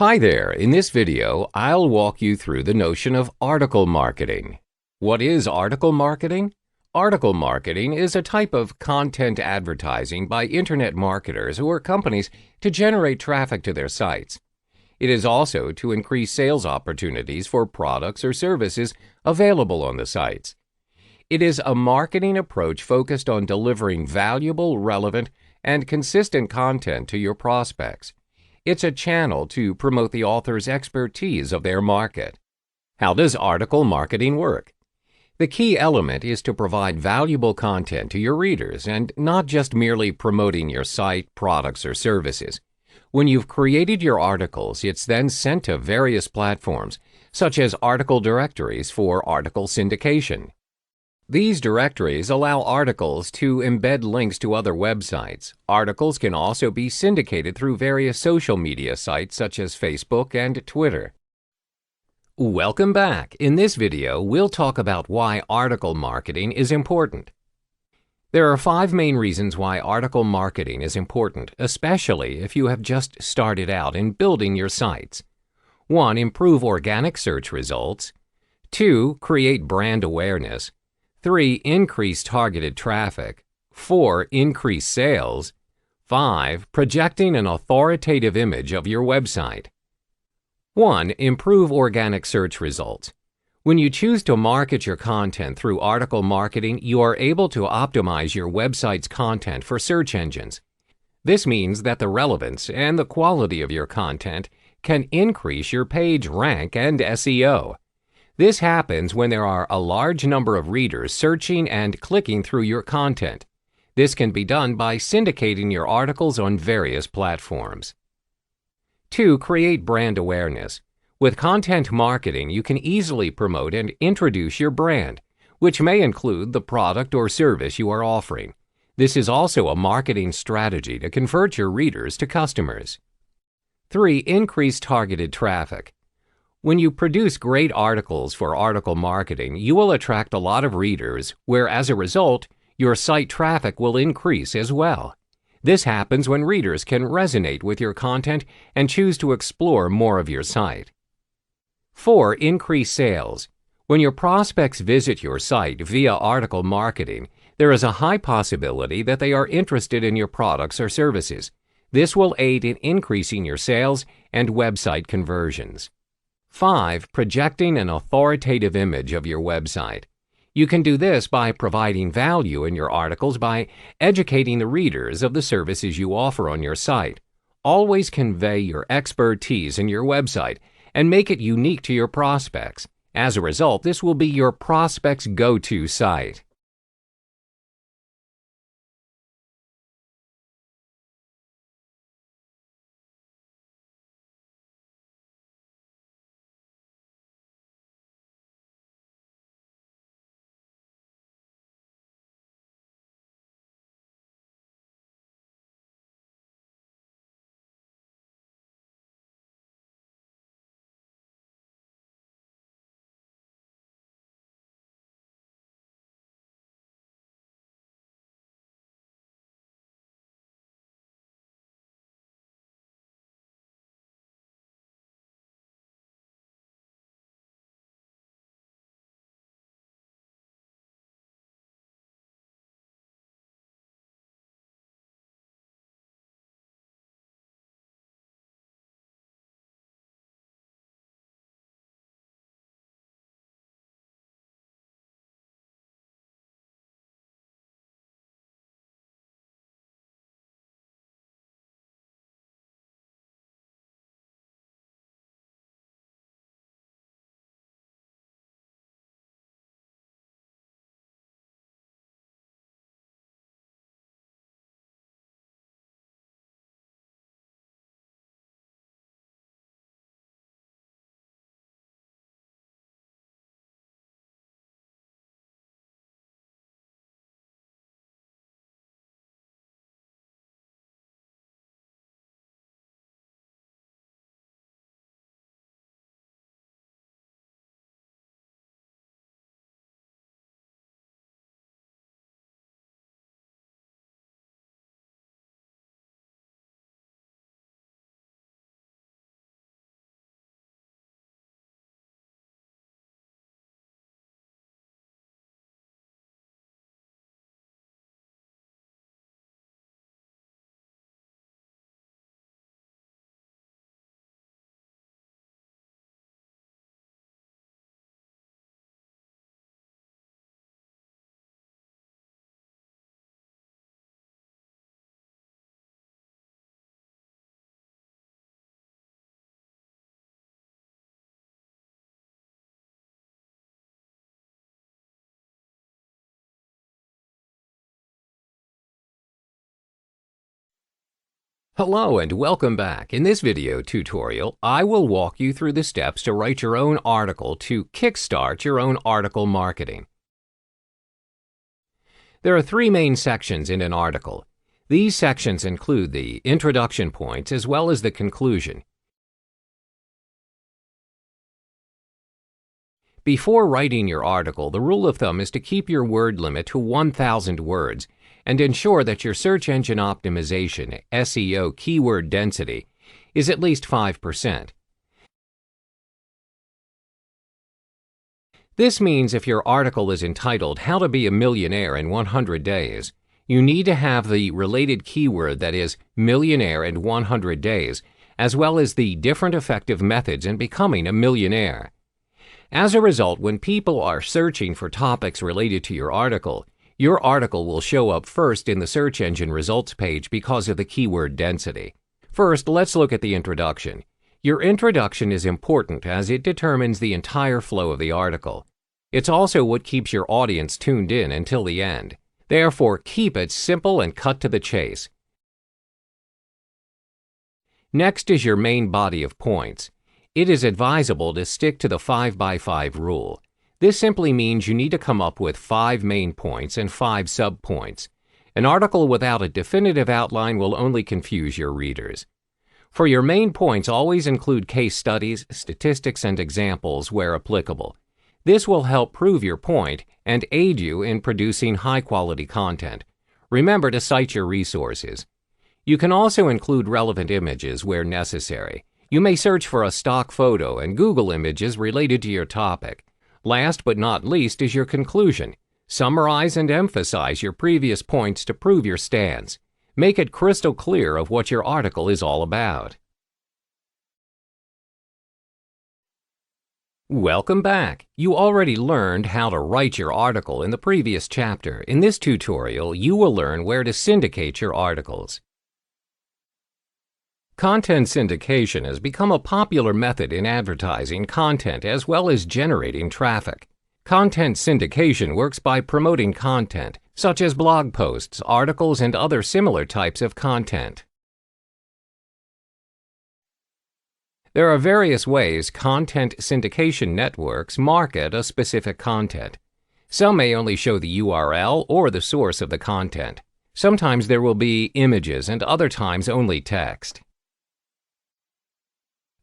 Hi there, in this video, I'll walk you through the notion of article marketing. What is article marketing? Article marketing is a type of content advertising by internet marketers or companies to generate traffic to their sites. It is also to increase sales opportunities for products or services available on the sites. It is a marketing approach focused on delivering valuable, relevant, and consistent content to your prospects. It's a channel to promote the author's expertise of their market. How does article marketing work? The key element is to provide valuable content to your readers and not just merely promoting your site, products, or services. When you've created your articles, it's then sent to various platforms, such as article directories for article syndication. These directories allow articles to embed links to other websites. Articles can also be syndicated through various social media sites such as Facebook and Twitter. Welcome back. In this video, we'll talk about why article marketing is important. There are 5 main reasons why article marketing is important, especially if you have just started out in building your sites. 1. Improve organic search results. 2. Create brand awareness. 3. Increase targeted traffic. 4. Increase sales. 5. Projecting an authoritative image of your website. 1. Improve organic search results. When you choose to market your content through article marketing, you are able to optimize your website's content for search engines. This means that the relevance and the quality of your content can increase your page rank and SEO. This happens when there are a large number of readers searching and clicking through your content. This can be done by syndicating your articles on various platforms. 2. Create brand awareness. With content marketing, you can easily promote and introduce your brand, which may include the product or service you are offering. This is also a marketing strategy to convert your readers to customers. 3. Increase targeted traffic. When you produce great articles for article marketing, you will attract a lot of readers, where as a result, your site traffic will increase as well. This happens when readers can resonate with your content and choose to explore more of your site. 4. Increase sales. When your prospects visit your site via article marketing, there is a high possibility that they are interested in your products or services. This will aid in increasing your sales and website conversions. 5. Projecting an authoritative image of your website. You can do this by providing value in your articles by educating the readers of the services you offer on your site. Always convey your expertise in your website and make it unique to your prospects. As a result, this will be your prospects' go-to site. Hello and welcome back. In this video tutorial, I will walk you through the steps to write your own article to kickstart your own article marketing. There are three main sections in an article. These sections include the introduction points as well as the conclusion. Before writing your article, the rule of thumb is to keep your word limit to 1,000 words and ensure that your search engine optimization, SEO keyword density, is at least 5%. This means if your article is entitled How to Be a Millionaire in 100 Days, you need to have the related keyword that is millionaire in 100 days, as well as the different effective methods in becoming a millionaire. As a result, when people are searching for topics related to your article will show up first in the search engine results page because of the keyword density. First, let's look at the introduction. Your introduction is important as it determines the entire flow of the article. It's also what keeps your audience tuned in until the end. Therefore, keep it simple and cut to the chase. Next is your main body of points. It is advisable to stick to the 5x5 rule. This simply means you need to come up with 5 main points and 5 sub-points. An article without a definitive outline will only confuse your readers. For your main points, always include case studies, statistics, and examples where applicable. This will help prove your point and aid you in producing high-quality content. Remember to cite your resources. You can also include relevant images where necessary. You may search for a stock photo and Google images related to your topic. Last but not least is your conclusion. Summarize and emphasize your previous points to prove your stance. Make it crystal clear of what your article is all about. Welcome back. You already learned how to write your article in the previous chapter. In this tutorial, you will learn where to syndicate your articles. Content syndication has become a popular method in advertising content as well as generating traffic. Content syndication works by promoting content, such as blog posts, articles, and other similar types of content. There are various ways content syndication networks market a specific content. Some may only show the URL or the source of the content. Sometimes there will be images and other times only text.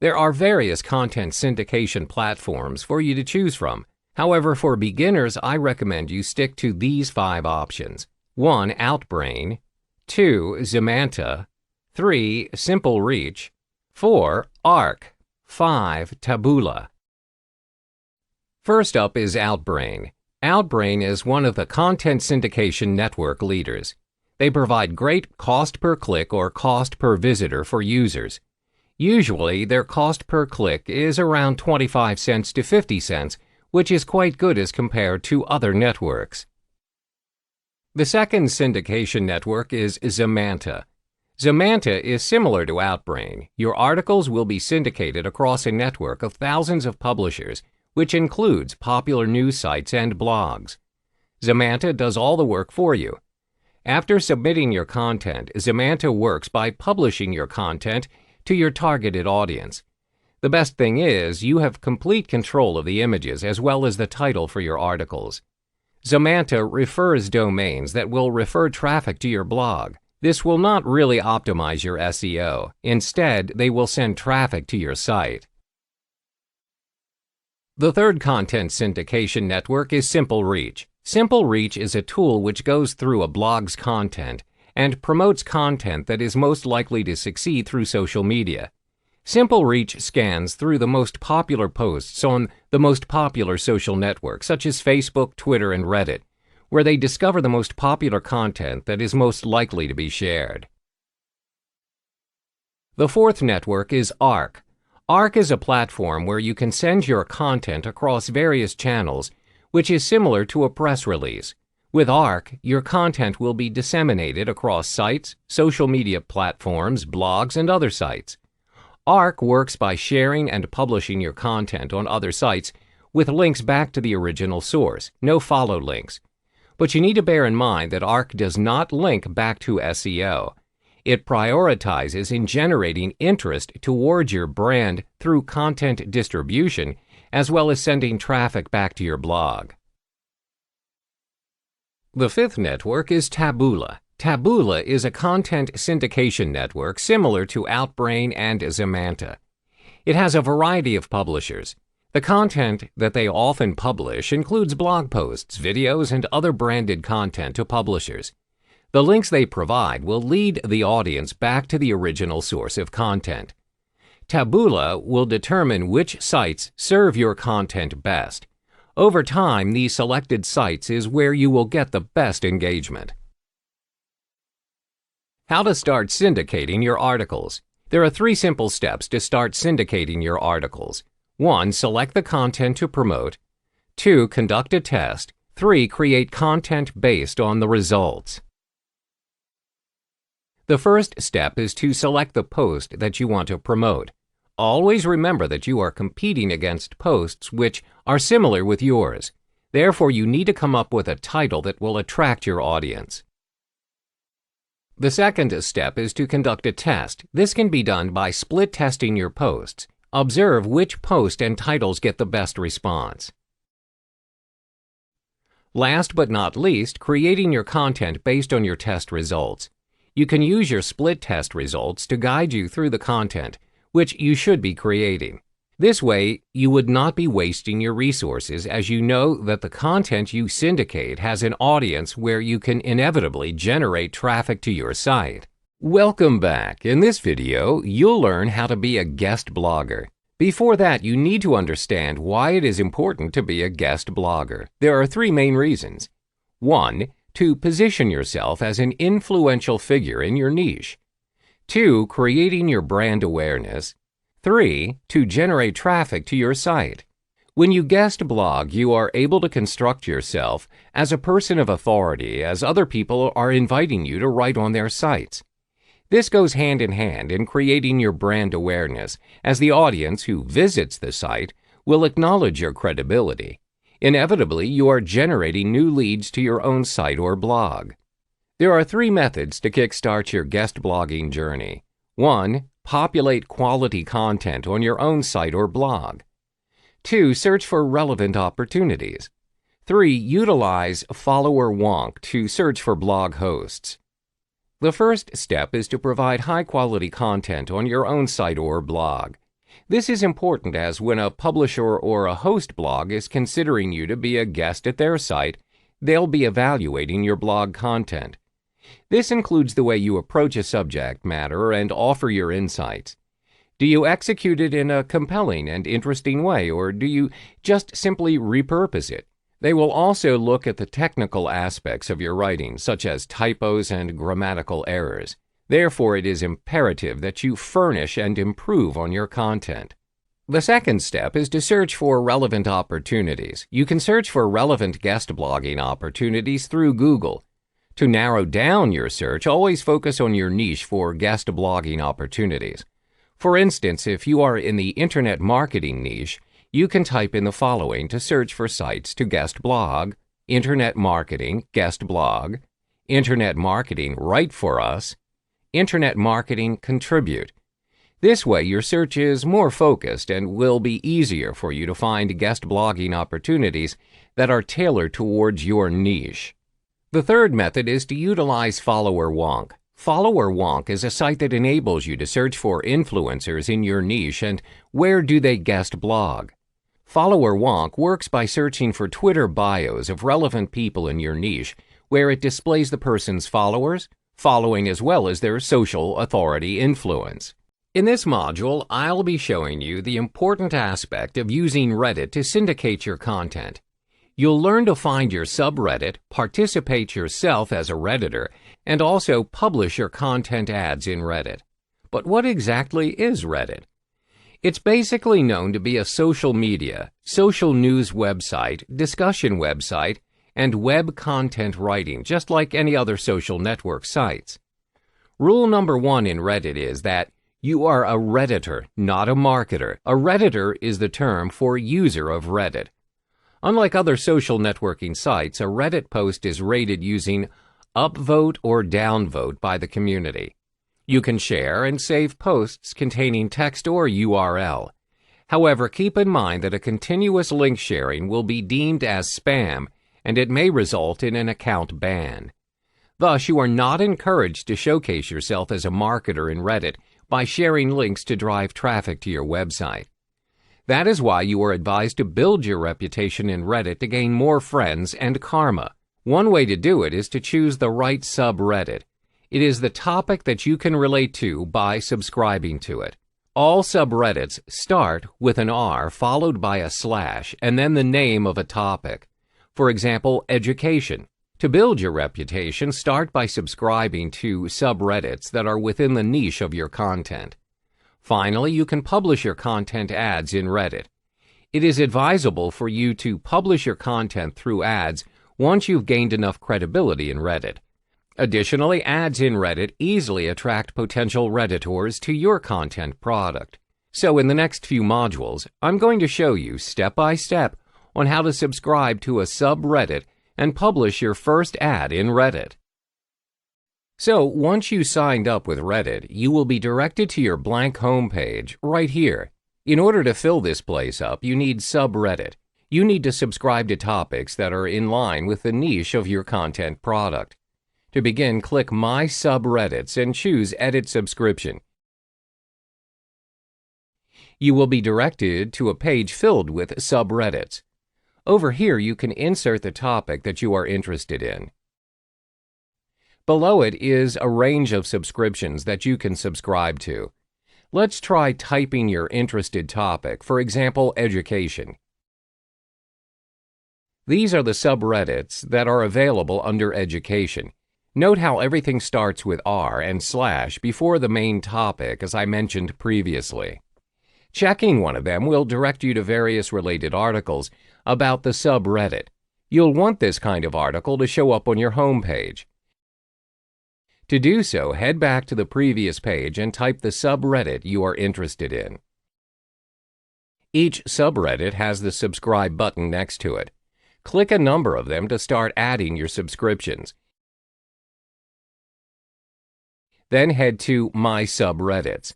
There are various content syndication platforms for you to choose from. However, for beginners, I recommend you stick to these 5 options. 1. Outbrain. 2. Zemanta. 3. Simple Reach. 4. Arc. 5. Taboola. First up is Outbrain. Outbrain is one of the content syndication network leaders. They provide great cost per click or cost per visitor for users. Usually, their cost per click is around 25 cents to 50 cents, which is quite good as compared to other networks. The second syndication network is Zemanta. Zemanta is similar to Outbrain. Your articles will be syndicated across a network of thousands of publishers, which includes popular news sites and blogs. Zemanta does all the work for you. After submitting your content, Zemanta works by publishing your content to your targeted audience. The best thing is you have complete control of the images as well as the title for your articles. Zemanta refers domains that will refer traffic to your blog. This will not really optimize your SEO. Instead, they will send traffic to your site. The third content syndication network is Simple Reach. Simple Reach is a tool which goes through a blog's content and promotes content that is most likely to succeed through social media. Simple Reach scans through the most popular posts on the most popular social networks such as Facebook, Twitter, and Reddit, where they discover the most popular content that is most likely to be shared. The fourth network is Arc. Arc is a platform where you can send your content across various channels, which is similar to a press release. With Arc, your content will be disseminated across sites, social media platforms, blogs, and other sites. Arc works by sharing and publishing your content on other sites with links back to the original source, no follow links. But you need to bear in mind that Arc does not link back to SEO. It prioritizes in generating interest towards your brand through content distribution, as well as sending traffic back to your blog. The fifth network is Taboola. Taboola is a content syndication network similar to Outbrain and Zemanta. It has a variety of publishers. The content that they often publish includes blog posts, videos, and other branded content to publishers. The links they provide will lead the audience back to the original source of content. Taboola will determine which sites serve your content best. Over time, these selected sites is where you will get the best engagement. How to start syndicating your articles. There are 3 simple steps to start syndicating your articles. 1. Select the content to promote. 2. Conduct a test. 3. Create content based on the results. The first step is to select the post that you want to promote. Always remember that you are competing against posts which are similar with yours. Therefore, you need to come up with a title that will attract your audience. The second step is to conduct a test. This can be done by split testing your posts. Observe which post and titles get the best response. Last but not least, creating your content based on your test results. You can use your split test results to guide you through the content, which you should be creating. This way, you would not be wasting your resources, as you know that the content you syndicate has an audience where you can inevitably generate traffic to your site. Welcome back. In this video, you'll learn how to be a guest blogger. Before that, you need to understand why it is important to be a guest blogger. There are 3 main reasons. 1. To position yourself as an influential figure in your niche. 2. Creating your brand awareness. 3. To generate traffic to your site. When you guest blog, you are able to construct yourself as a person of authority, as other people are inviting you to write on their sites. This goes hand in hand in creating your brand awareness, as the audience who visits the site will acknowledge your credibility. Inevitably, you are generating new leads to your own site or blog. There are 3 methods to kickstart your guest blogging journey. 1. Populate quality content on your own site or blog. 2. Search for relevant opportunities. 3. Utilize follower wonk to search for blog hosts. The first step is to provide high-quality content on your own site or blog. This is important, as when a publisher or a host blog is considering you to be a guest at their site, they'll be evaluating your blog content. This includes the way you approach a subject matter and offer your insights. Do you execute it in a compelling and interesting way, or do you just simply repurpose it? They will also look at the technical aspects of your writing, such as typos and grammatical errors. Therefore, it is imperative that you furnish and improve on your content. The second step is to search for relevant opportunities. You can search for relevant guest blogging opportunities through Google. To narrow down your search, always focus on your niche for guest blogging opportunities. For instance, if you are in the internet marketing niche, you can type in the following to search for sites to guest blog: Internet Marketing, Guest Blog; Internet Marketing, Write for Us; Internet Marketing, Contribute. This way, your search is more focused and will be easier for you to find guest blogging opportunities that are tailored towards your niche. The third method is to utilize follower wonk. Follower wonk is a site that enables you to search for influencers in your niche and where do they guest blog. Follower wonk works by searching for Twitter bios of relevant people in your niche, where it displays the person's followers, following, as well as their social authority influence. In this module, I'll be showing you the important aspect of using Reddit to syndicate your content. You'll learn to find your subreddit, participate yourself as a Redditor, and also publish your content ads in Reddit. But what exactly is Reddit? It's basically known to be a social media, social news website, discussion website, and web content writing, just like any other social network sites. Rule number 1 in Reddit is that you are a Redditor, not a marketer. A Redditor is the term for user of Reddit. Unlike other social networking sites, a Reddit post is rated using upvote or downvote by the community. You can share and save posts containing text or URL. However, keep in mind that a continuous link sharing will be deemed as spam, and it may result in an account ban. Thus, you are not encouraged to showcase yourself as a marketer in Reddit by sharing links to drive traffic to your website. That is why you are advised to build your reputation in Reddit to gain more friends and karma. One way to do it is to choose the right subreddit. It is the topic that you can relate to by subscribing to it. All subreddits start with an R followed by a slash and then the name of a topic. For example, education. To build your reputation, start by subscribing to subreddits that are within the niche of your content. Finally, you can publish your content ads in Reddit. It is advisable for you to publish your content through ads once you've gained enough credibility in Reddit. Additionally, ads in Reddit easily attract potential Redditors to your content product. So in the next few modules, I'm going to show you step by step on how to subscribe to a subreddit and publish your first ad in Reddit. So once you signed up with Reddit, you will be directed to your blank homepage right here. In order to fill this place up, you need subreddit. You need to subscribe to topics that are in line with the niche of your content product. To begin, click My Subreddits and choose Edit Subscription. You will be directed to a page filled with subreddits. Over here, you can insert the topic that you are interested in. Below it is a range of subscriptions that you can subscribe to. Let's try typing your interested topic, for example, education. These are the subreddits that are available under education. Note how everything starts with R and slash before the main topic, as I mentioned previously. Checking one of them will direct you to various related articles about the subreddit. You'll want this kind of article to show up on your home page. To do so, head back to the previous page and type the subreddit you are interested in. Each subreddit has the subscribe button next to it. Click a number of them to start adding your subscriptions. Then head to My Subreddits.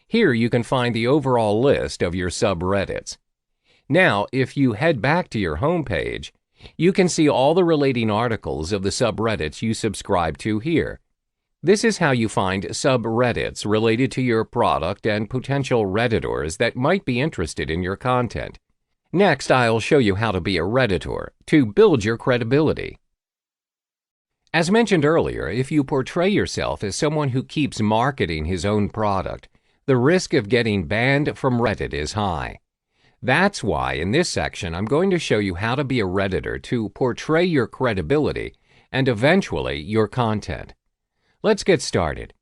Here you can find the overall list of your subreddits. Now, if you head back to your home page, you can see all the relating articles of the subreddits you subscribe to here. This is how you find subreddits related to your product and potential Redditors that might be interested in your content. Next, I'll show you how to be a Redditor to build your credibility. As mentioned earlier, if you portray yourself as someone who keeps marketing his own product, the risk of getting banned from Reddit is high. That's why in this section I'm going to show you how to be a Redditor to portray your credibility and eventually your content. Let's get started.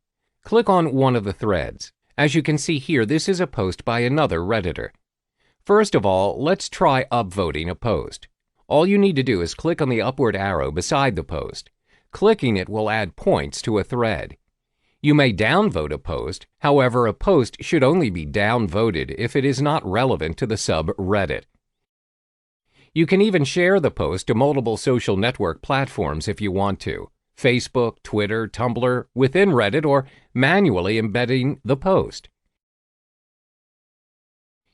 Click on one of the threads. As you can see here, this is a post by another Redditor. First of all, let's try upvoting a post. All you need to do is click on the upward arrow beside the post. Clicking it will add points to a thread. You may downvote a post, however, a post should only be downvoted if it is not relevant to the subreddit. You can even share the post to multiple social network platforms if you want to, Facebook, Twitter, Tumblr, within Reddit, or manually embedding the post.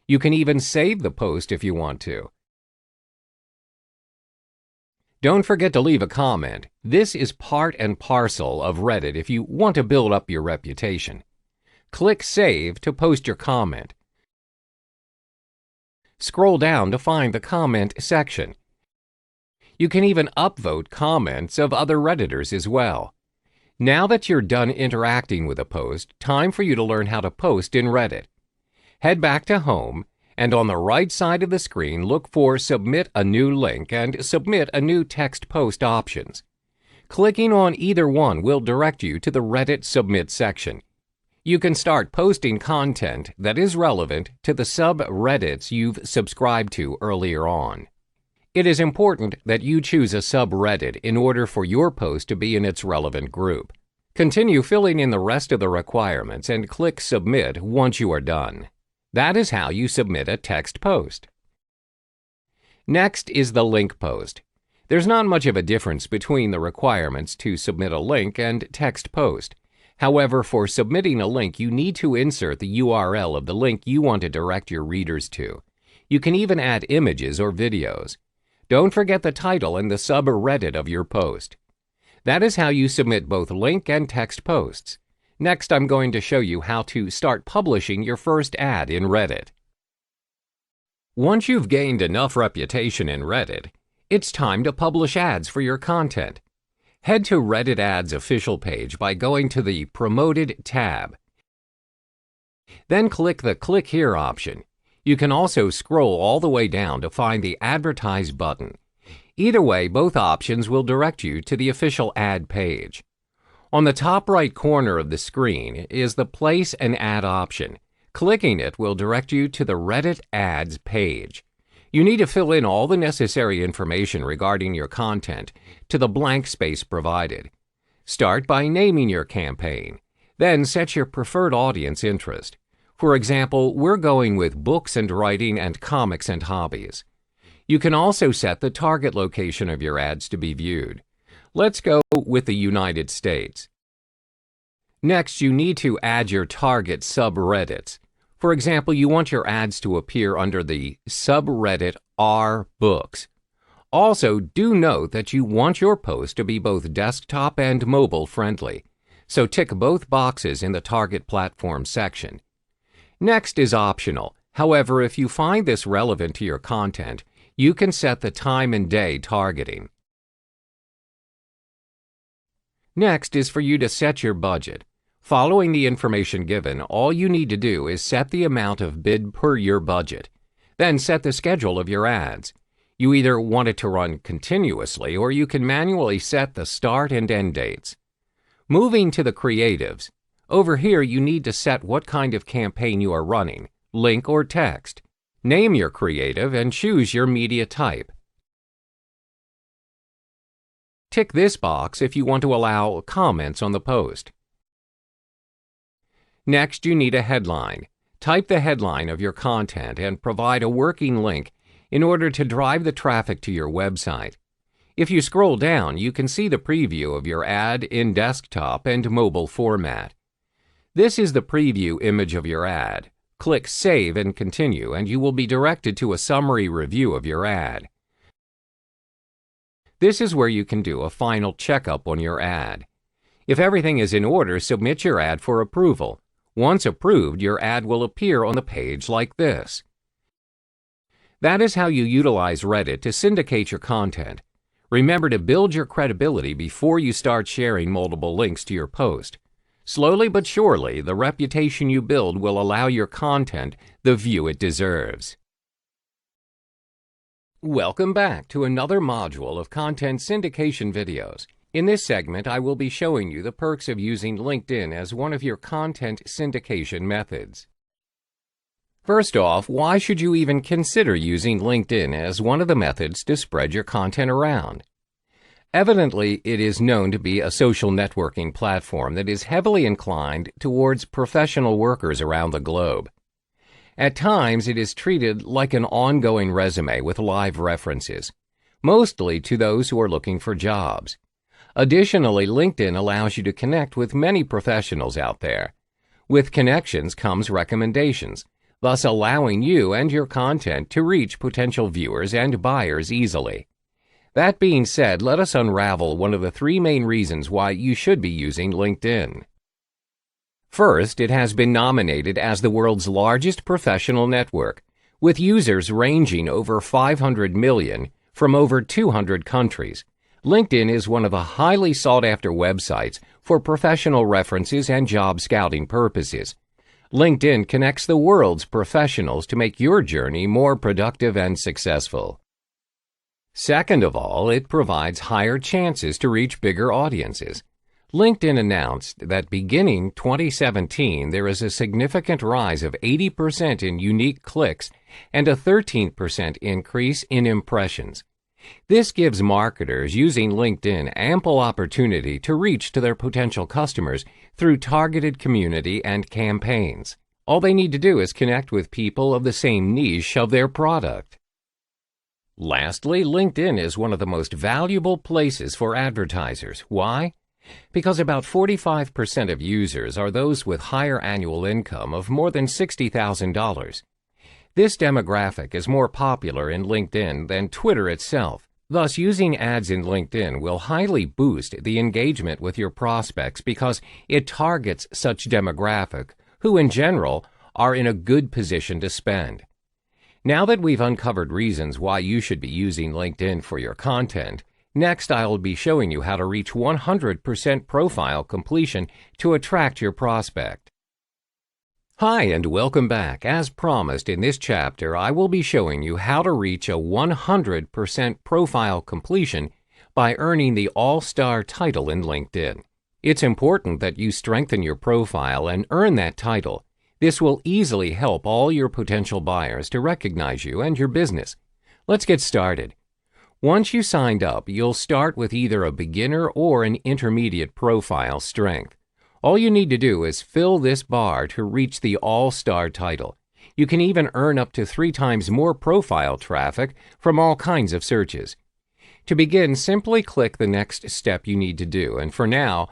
You can even save the post if you want to. Don't forget to leave a comment. This is part and parcel of Reddit if you want to build up your reputation. Click Save to post your comment. Scroll down to find the comment section. You can even upvote comments of other Redditors as well. Now that you're done interacting with a post, time for you to learn how to post in Reddit. Head back to Home, and on the right side of the screen, look for Submit a New Link and Submit a New Text Post options. Clicking on either one will direct you to the Reddit Submit section. You can start posting content that is relevant to the subreddits you've subscribed to earlier on. It is important that you choose a subreddit in order for your post to be in its relevant group. Continue filling in the rest of the requirements and click Submit once you are done. That is how you submit a text post. Next is the link post. There's not much of a difference between the requirements to submit a link and text post. However, for submitting a link, you need to insert the URL of the link you want to direct your readers to. You can even add images or videos. Don't forget the title and the subreddit of your post. That is how you submit both link and text posts. Next, I'm going to show you how to start publishing your first ad in Reddit. Once you've gained enough reputation in Reddit, it's time to publish ads for your content. Head to Reddit Ads official page by going to the Promoted tab. Then click the Click Here option. You can also scroll all the way down to find the Advertise button. Either way, both options will direct you to the official ad page. On the top right corner of the screen is the Place an Ad option. Clicking it will direct you to the Reddit Ads page. You need to fill in all the necessary information regarding your content to the blank space provided. Start by naming your campaign. Then set your preferred audience interest. For example, we're going with books and writing and comics and hobbies. You can also set the target location of your ads to be viewed. Let's go with the United States. Next, you need to add your target subreddits. For example, you want your ads to appear under the subreddit r/books. Also, do note that you want your post to be both desktop and mobile friendly, so tick both boxes in the target platform section. Next is optional. However, if you find this relevant to your content, you can set the time and day targeting. Next is for you to set your budget. Following the information given, all you need to do is set the amount of bid per your budget. Then set the schedule of your ads. You either want it to run continuously or you can manually set the start and end dates. Moving to the creatives. Over here you need to set what kind of campaign you are running, link or text. Name your creative and choose your media type. Tick this box if you want to allow comments on the post. Next, you need a headline. Type the headline of your content and provide a working link in order to drive the traffic to your website. If you scroll down, you can see the preview of your ad in desktop and mobile format. This is the preview image of your ad. Click Save and Continue, and you will be directed to a summary review of your ad. This is where you can do a final checkup on your ad. If everything is in order, submit your ad for approval. Once approved, your ad will appear on the page like this. That is how you utilize Reddit to syndicate your content. Remember to build your credibility before you start sharing multiple links to your post. Slowly but surely, the reputation you build will allow your content the view it deserves. Welcome back to another module of Content Syndication videos. In this segment, I will be showing you the perks of using LinkedIn as one of your content syndication methods. First off, why should you even consider using LinkedIn as one of the methods to spread your content around? Evidently, it is known to be a social networking platform that is heavily inclined towards professional workers around the globe. At times, it is treated like an ongoing resume with live references, mostly to those who are looking for jobs. Additionally, LinkedIn allows you to connect with many professionals out there. With connections comes recommendations, thus allowing you and your content to reach potential viewers and buyers easily. That being said, let us unravel one of the three main reasons why you should be using LinkedIn. First, it has been nominated as the world's largest professional network, with users ranging over 500 million from over 200 countries. LinkedIn is one of the highly sought-after websites for professional references and job scouting purposes. LinkedIn connects the world's professionals to make your journey more productive and successful. Second of all, it provides higher chances to reach bigger audiences. LinkedIn announced that beginning 2017, there is a significant rise of 80% in unique clicks and a 13% increase in impressions. This gives marketers using LinkedIn ample opportunity to reach to their potential customers through targeted community and campaigns. All they need to do is connect with people of the same niche of their product. Lastly, LinkedIn is one of the most valuable places for advertisers. Why? because about 45% of users are those with higher annual income of more than $60,000. This demographic is more popular in LinkedIn than Twitter itself. Thus, using ads in LinkedIn will highly boost the engagement with your prospects because it targets such demographic who, in general, are in a good position to spend. Now that we've uncovered reasons why you should be using LinkedIn for your content, next I'll be showing you how to reach 100% profile completion to attract your prospect. Hi and welcome back. As promised, in this chapter I will be showing you how to reach a 100% profile completion by earning the All-Star title in LinkedIn. It's important that you strengthen your profile and earn that title. This will easily help all your potential buyers to recognize you and your business. Let's get started. Once you signed up, you'll start with either a beginner or an intermediate profile strength. All you need to do is fill this bar to reach the All-Star title. You can even earn up to 3 times more profile traffic from all kinds of searches. To begin, simply click the next step you need to do, and for now,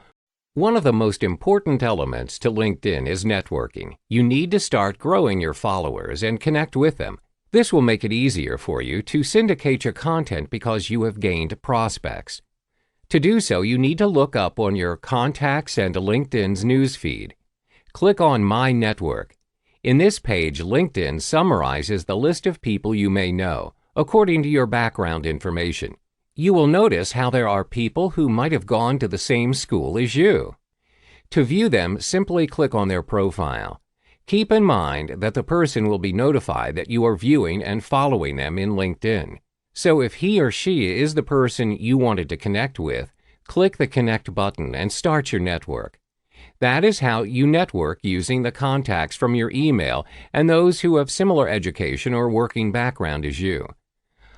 one of the most important elements to LinkedIn is networking. You need to start growing your followers and connect with them. This will make it easier for you to syndicate your content because you have gained prospects. To do so, you need to look up on your contacts and LinkedIn's newsfeed. Click on My Network. In this page, LinkedIn summarizes the list of people you may know, according to your background information. You will notice how there are people who might have gone to the same school as you. To view them, simply click on their profile. Keep in mind that the person will be notified that you are viewing and following them in LinkedIn. So if he or she is the person you wanted to connect with, click the Connect button and start your network. That is how you network using the contacts from your email and those who have similar education or working background as you.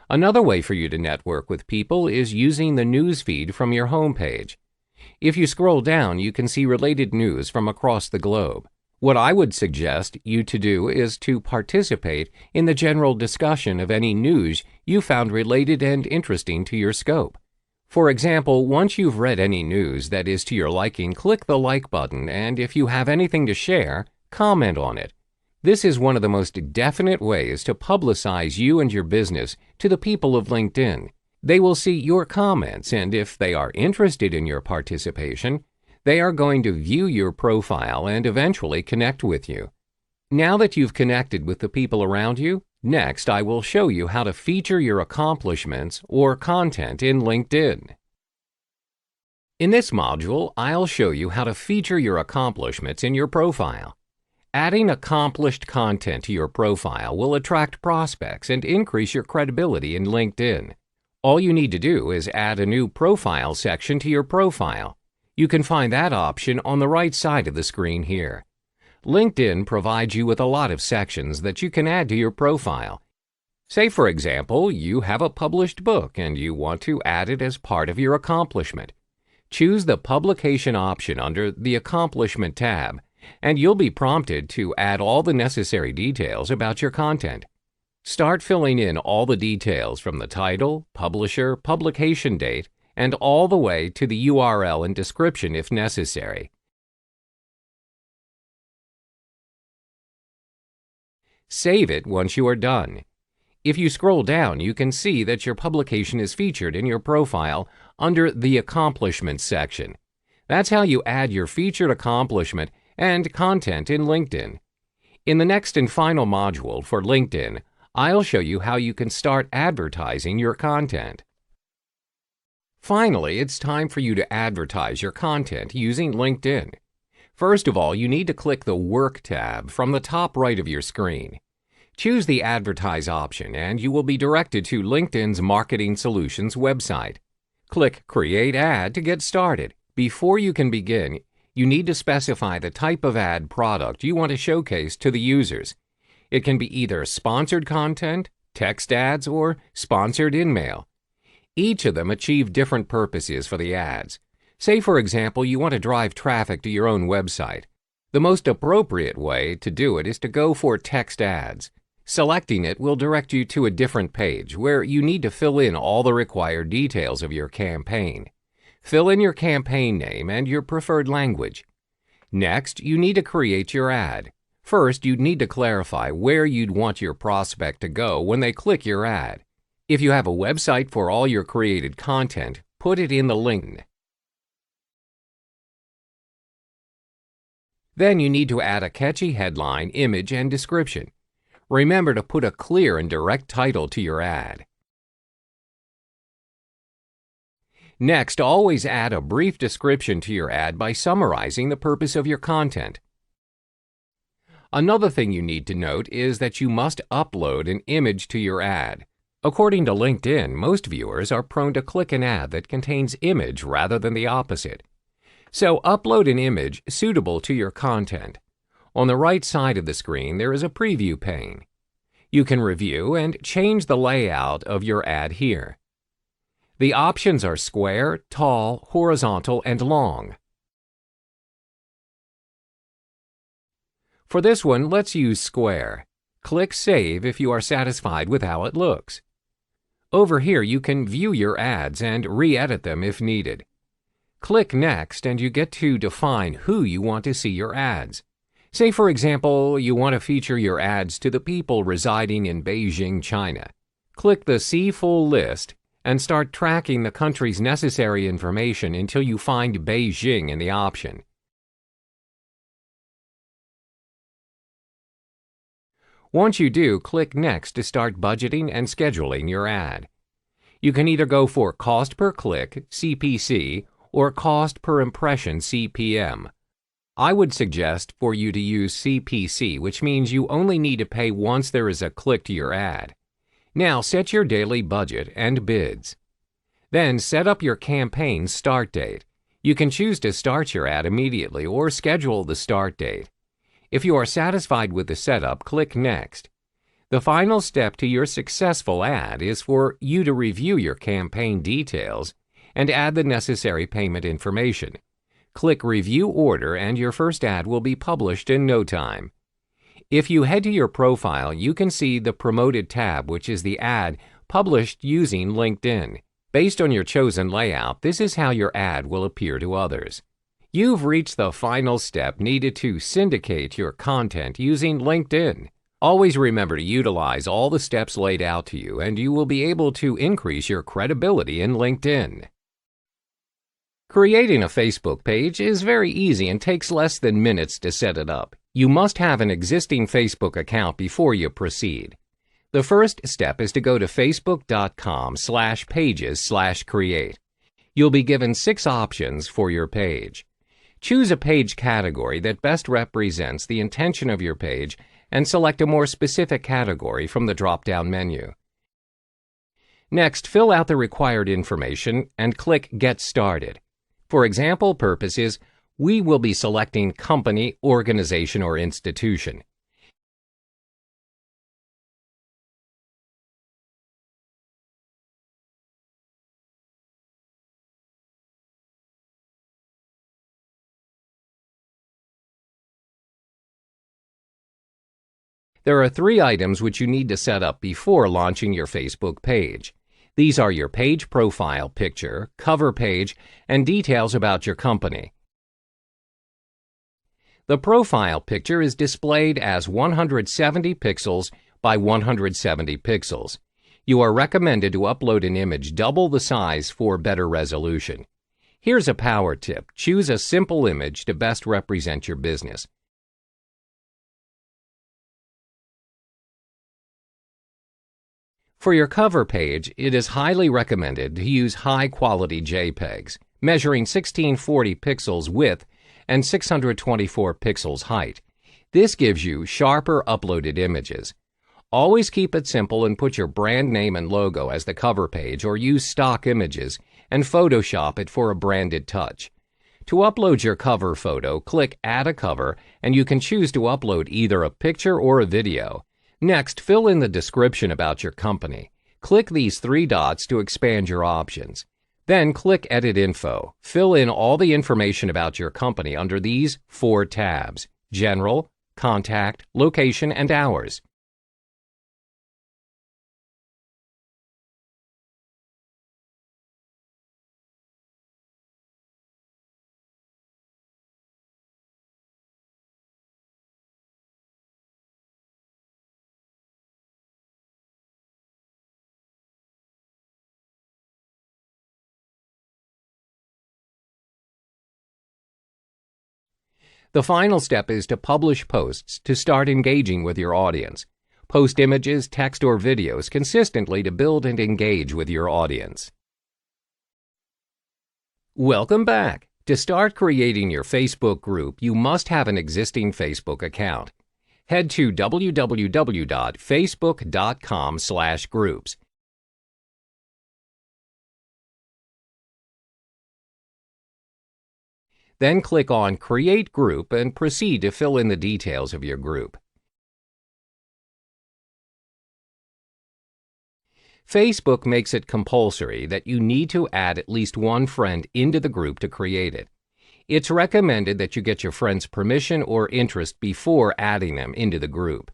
Another way for you to network with people is using the newsfeed from your homepage. If you scroll down, you can see related news from across the globe. What I would suggest you to do is to participate in the general discussion of any news you found related and interesting to your scope. For example, once you've read any news that is to your liking, click the like button, and if you have anything to share, comment on it. This is one of the most definite ways to publicize you and your business to the people of LinkedIn. They will see your comments, and if they are interested in your participation, they are going to view your profile and eventually connect with you. Now that you've connected with the people around you, next I will show you how to feature your accomplishments or content in LinkedIn. In this module, I'll show you how to feature your accomplishments in your profile. Adding accomplished content to your profile will attract prospects and increase your credibility in LinkedIn. All you need to do is add a new profile section to your profile. You can find that option on the right side of the screen here. LinkedIn provides you with a lot of sections that you can add to your profile. Say, for example, you have a published book and you want to add it as part of your accomplishment. Choose the Publication option under the Accomplishment tab, and you'll be prompted to add all the necessary details about your content. Start filling in all the details from the title, publisher, publication date, and all the way to the URL and description if necessary. Save it once you are done. If you scroll down, you can see that your publication is featured in your profile under the Accomplishments section. That's how you add your featured accomplishment and content in LinkedIn. In the next and final module for LinkedIn, I'll show you how you can start advertising your content. Finally, it's time for you to advertise your content using LinkedIn. First of all, you need to click the Work tab from the top right of your screen. Choose the Advertise option and you will be directed to LinkedIn's Marketing Solutions website. Click Create Ad to get started. Before you can begin, you need to specify the type of ad product you want to showcase to the users. It can be either sponsored content, text ads, or sponsored in-mail. Each of them achieve different purposes for the ads. Say, for example, you want to drive traffic to your own website. The most appropriate way to do it is to go for text ads. Selecting it will direct you to a different page where you need to fill in all the required details of your campaign. Fill in your campaign name and your preferred language. Next, you need to create your ad. First, you'd need to clarify where you'd want your prospect to go when they click your ad. If you have a website for all your created content, put it in the link. Then you need to add a catchy headline, image, and description. Remember to put a clear and direct title to your ad. Next, always add a brief description to your ad by summarizing the purpose of your content. Another thing you need to note is that you must upload an image to your ad. According to LinkedIn, most viewers are prone to click an ad that contains image rather than the opposite. So upload an image suitable to your content. On the right side of the screen, there is a preview pane. You can review and change the layout of your ad here. The options are square, tall, horizontal, and long. For this one, let's use square. Click Save if you are satisfied with how it looks. Over here, you can view your ads and re-edit them if needed. Click Next and you get to define who you want to see your ads. Say, for example, you want to feature your ads to the people residing in Beijing, China. Click the See Full List and start tracking the country's necessary information until you find Beijing in the option. Once you do, click Next to start budgeting and scheduling your ad. You can either go for cost per click, CPC, or cost per impression, CPM. I would suggest for you to use CPC, which means you only need to pay once there is a click to your ad. Now set your daily budget and bids. Then set up your campaign start date. You can choose to start your ad immediately or schedule the start date. If you are satisfied with the setup, click Next. The final step to your successful ad is for you to review your campaign details and add the necessary payment information. Click Review Order and your first ad will be published in no time. If you head to your profile, you can see the Promoted tab, which is the ad published using LinkedIn. Based on your chosen layout, this is how your ad will appear to others. You've reached the final step needed to syndicate your content using LinkedIn. Always remember to utilize all the steps laid out to you, and you will be able to increase your credibility in LinkedIn. Creating a Facebook page is very easy and takes less than minutes to set it up. You must have an existing Facebook account before you proceed. The first step is to go to facebook.com/pages/create. You'll be given 6 options for your page. Choose a page category that best represents the intention of your page and select a more specific category from the drop-down menu. Next, fill out the required information and click Get Started. For example purposes, we will be selecting company, organization, or institution. There are 3 items which you need to set up before launching your Facebook page. These are your page profile picture, cover page, and details about your company. The profile picture is displayed as 170 pixels by 170 pixels. You are recommended to upload an image double the size for better resolution. Here's a power tip. Choose a simple image to best represent your business. For your cover page, it is highly recommended to use high-quality JPEGs, measuring 1640 pixels width and 624 pixels height. This gives you sharper uploaded images. Always keep it simple and put your brand name and logo as the cover page or use stock images and Photoshop it for a branded touch. To upload your cover photo, click Add a Cover and you can choose to upload either a picture or a video. Next, fill in the description about your company. Click these 3 dots to expand your options. Then click Edit Info. Fill in all the information about your company under these 4 tabs: General, Contact, Location, and Hours. The final step is to publish posts to start engaging with your audience. Post images, text, or videos consistently to build and engage with your audience. Welcome back. To start creating your Facebook group, you must have an existing Facebook account. Head to www.facebook.com/groups. Then click on Create Group and proceed to fill in the details of your group. Facebook makes it compulsory that you need to add at least one friend into the group to create it. It's recommended that you get your friend's permission or interest before adding them into the group.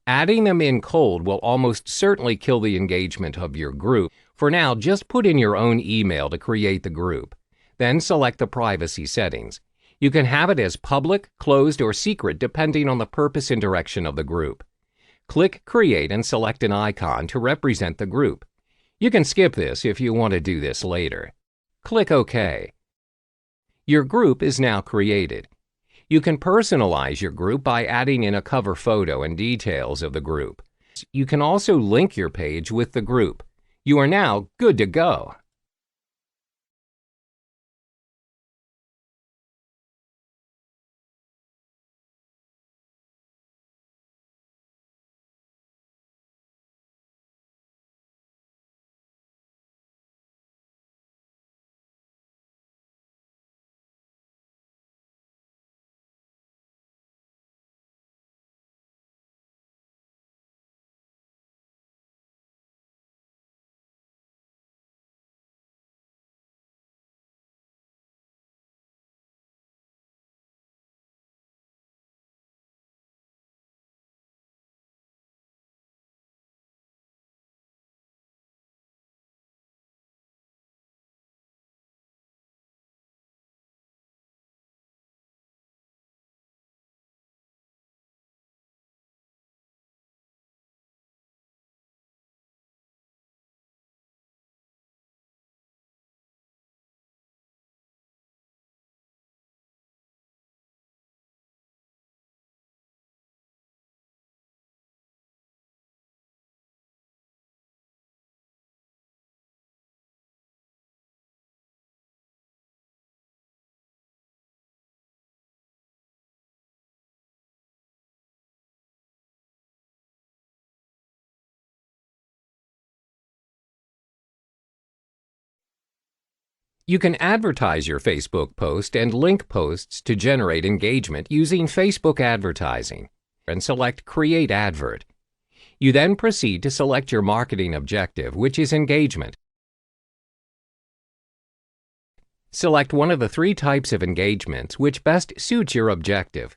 Adding them in cold will almost certainly kill the engagement of your group. For now, just put in your own email to create the group. Then select the privacy settings. You can have it as public, closed, or secret depending on the purpose and direction of the group. Click Create and select an icon to represent the group. You can skip this if you want to do this later. Click OK. Your group is now created. You can personalize your group by adding in a cover photo and details of the group. You can also link your page with the group. You are now good to go. You can advertise your Facebook post and link posts to generate engagement using Facebook advertising and select Create Advert. You then proceed to select your marketing objective, which is engagement. Select one of the three types of engagements which best suits your objective.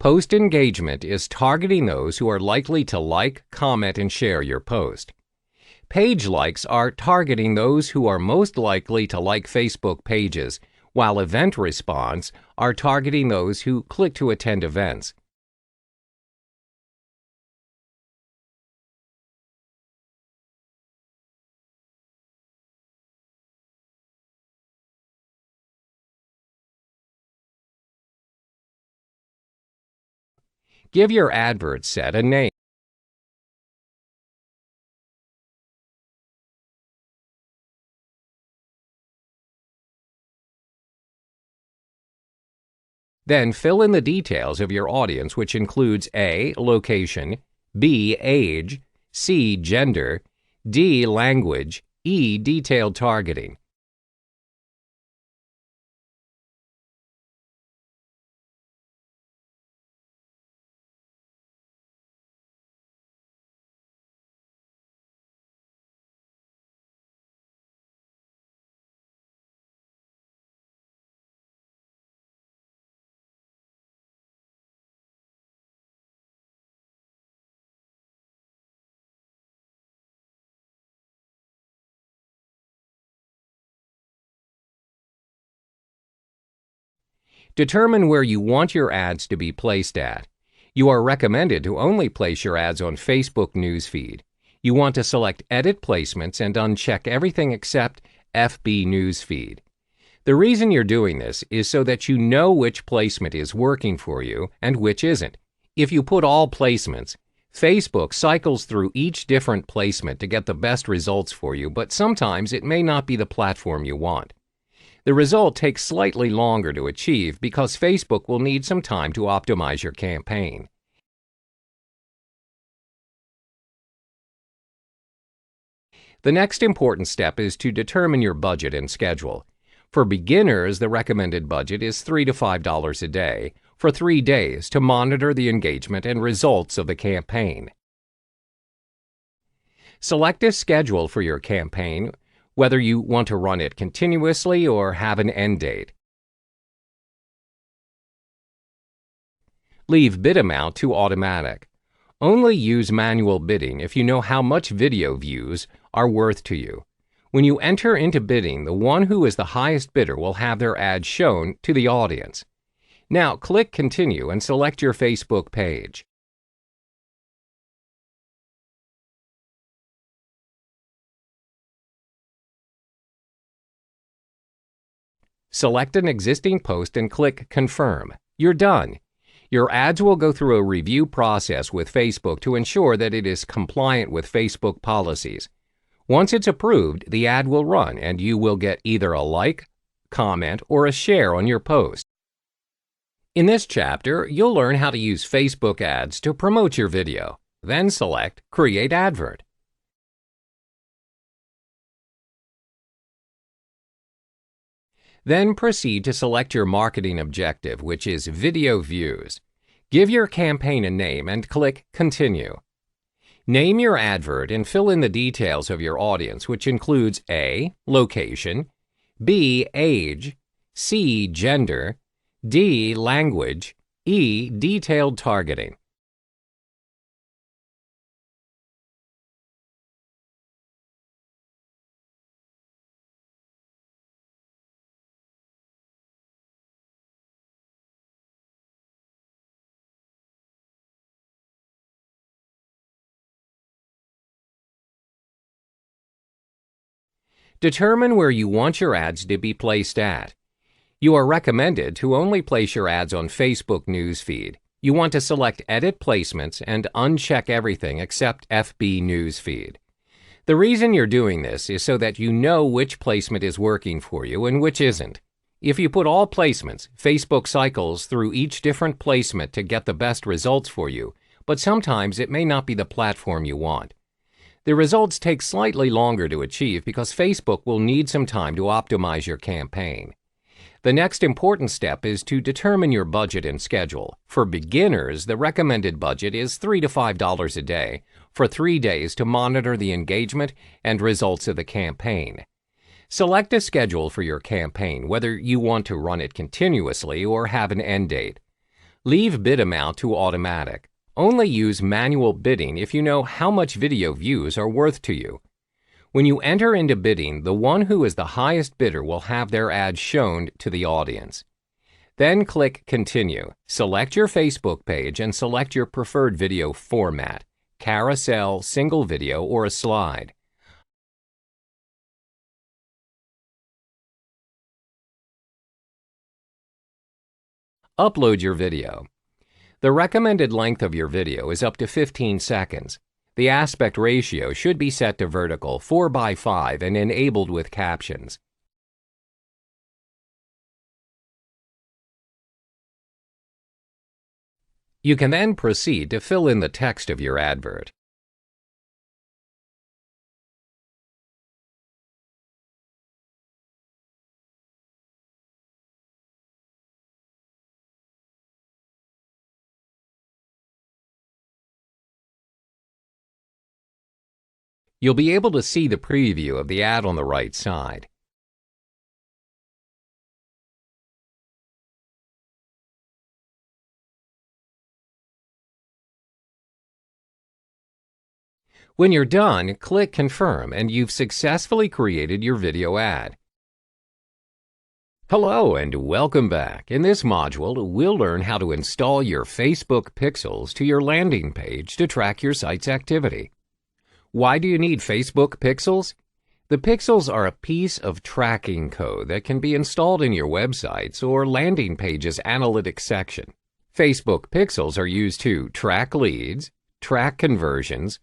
Post engagement is targeting those who are likely to like, comment, and share your post. Page likes are targeting those who are most likely to like Facebook pages, while event response are targeting those who click to attend events. Give your advert set a name. Then fill in the details of your audience, which includes A. Location, B. Age, C. Gender, D. Language, E. Detailed targeting. Determine where you want your ads to be placed at. You are recommended to only place your ads on Facebook newsfeed. You want to select Edit Placements and uncheck everything except FB Newsfeed. The reason you're doing this is so that you know which placement is working for you and which isn't. If you put all placements, Facebook cycles through each different placement to get the best results for you, but sometimes it may not be the platform you want. The result takes slightly longer to achieve because Facebook will need some time to optimize your campaign. The next important step is to determine your budget and schedule. For beginners, the recommended budget is $3 to $5 a day for 3 days to monitor the engagement and results of the campaign. Select a schedule for your campaign, whether you want to run it continuously or have an end date. Leave bid amount to automatic. Only use manual bidding if you know how much video views are worth to you. When you enter into bidding, the one who is the highest bidder will have their ad shown to the audience. Now click Continue and select your Facebook page. Select an existing post and click Confirm. You're done. Your ads will go through a review process with Facebook to ensure that it is compliant with Facebook policies. Once it's approved, the ad will run and you will get either a like, comment, or a share on your post. In this chapter, you'll learn how to use Facebook ads to promote your video. Then select Create Advert. Then proceed to select your marketing objective, which is video views. Give your campaign a name and click Continue. Name your advert and fill in the details of your audience, which includes A. Location, B. Age, C. Gender, D. Language, E. Detailed targeting. Determine where you want your ads to be placed at. You are recommended to only place your ads on Facebook newsfeed. You want to select Edit Placements and uncheck everything except FB newsfeed. The reason you're doing this is so that you know which placement is working for you and which isn't. If you put all placements, Facebook cycles through each different placement to get the best results for you, but sometimes it may not be the platform you want. The results take slightly longer to achieve because Facebook will need some time to optimize your campaign. The next important step is to determine your budget and schedule. For beginners, the recommended budget is $3 to $5 a day for 3 days to monitor the engagement and results of the campaign. Select a schedule for your campaign, whether you want to run it continuously or have an end date. Leave bid amount to automatic. Only use manual bidding if you know how much video views are worth to you. When you enter into bidding, the one who is the highest bidder will have their ad shown to the audience. Then click Continue. Select your Facebook page and select your preferred video format: carousel, single video, or a slide. Upload your video. The recommended length of your video is up to 15 seconds. The aspect ratio should be set to vertical 4:5 and enabled with captions. You can then proceed to fill in the text of your advert. You'll be able to see the preview of the ad on the right side. When you're done, click Confirm and you've successfully created your video ad. Hello and welcome back. In this module, we'll learn how to install your Facebook pixels to your landing page to track your site's activity. Why do you need Facebook pixels? The pixels are a piece of tracking code that can be installed in your websites or landing pages analytics section. Facebook pixels are used to track leads, track conversions,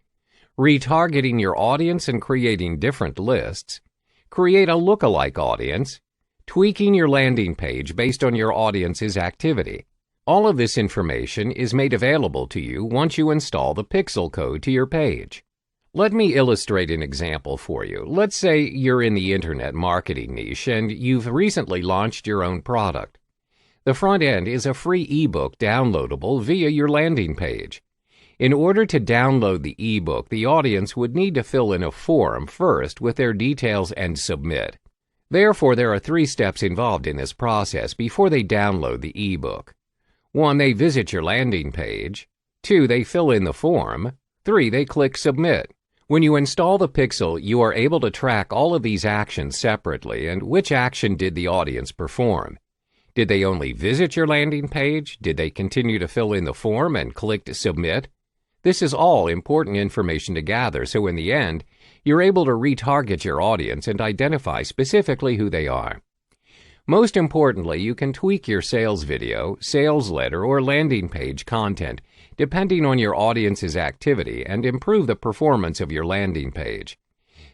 retargeting your audience and creating different lists, create a lookalike audience, tweaking your landing page based on your audience's activity. All of this information is made available to you once you install the pixel code to your page. Let me illustrate an example for you. Let's say you're in the internet marketing niche and you've recently launched your own product. The front end is a free ebook downloadable via your landing page. In order to download the ebook, the audience would need to fill in a form first with their details and submit. Therefore, there are 3 steps involved in this process before they download the ebook. 1. They visit your landing page. 2. They fill in the form. 3. They click Submit. When you install the pixel, you are able to track all of these actions separately and which action did the audience perform. Did they only visit your landing page? Did they continue to fill in the form and click Submit? This is all important information to gather, so in the end, you're able to retarget your audience and identify specifically who they are. Most importantly, you can tweak your sales video, sales letter, or landing page content depending on your audience's activity and improve the performance of your landing page.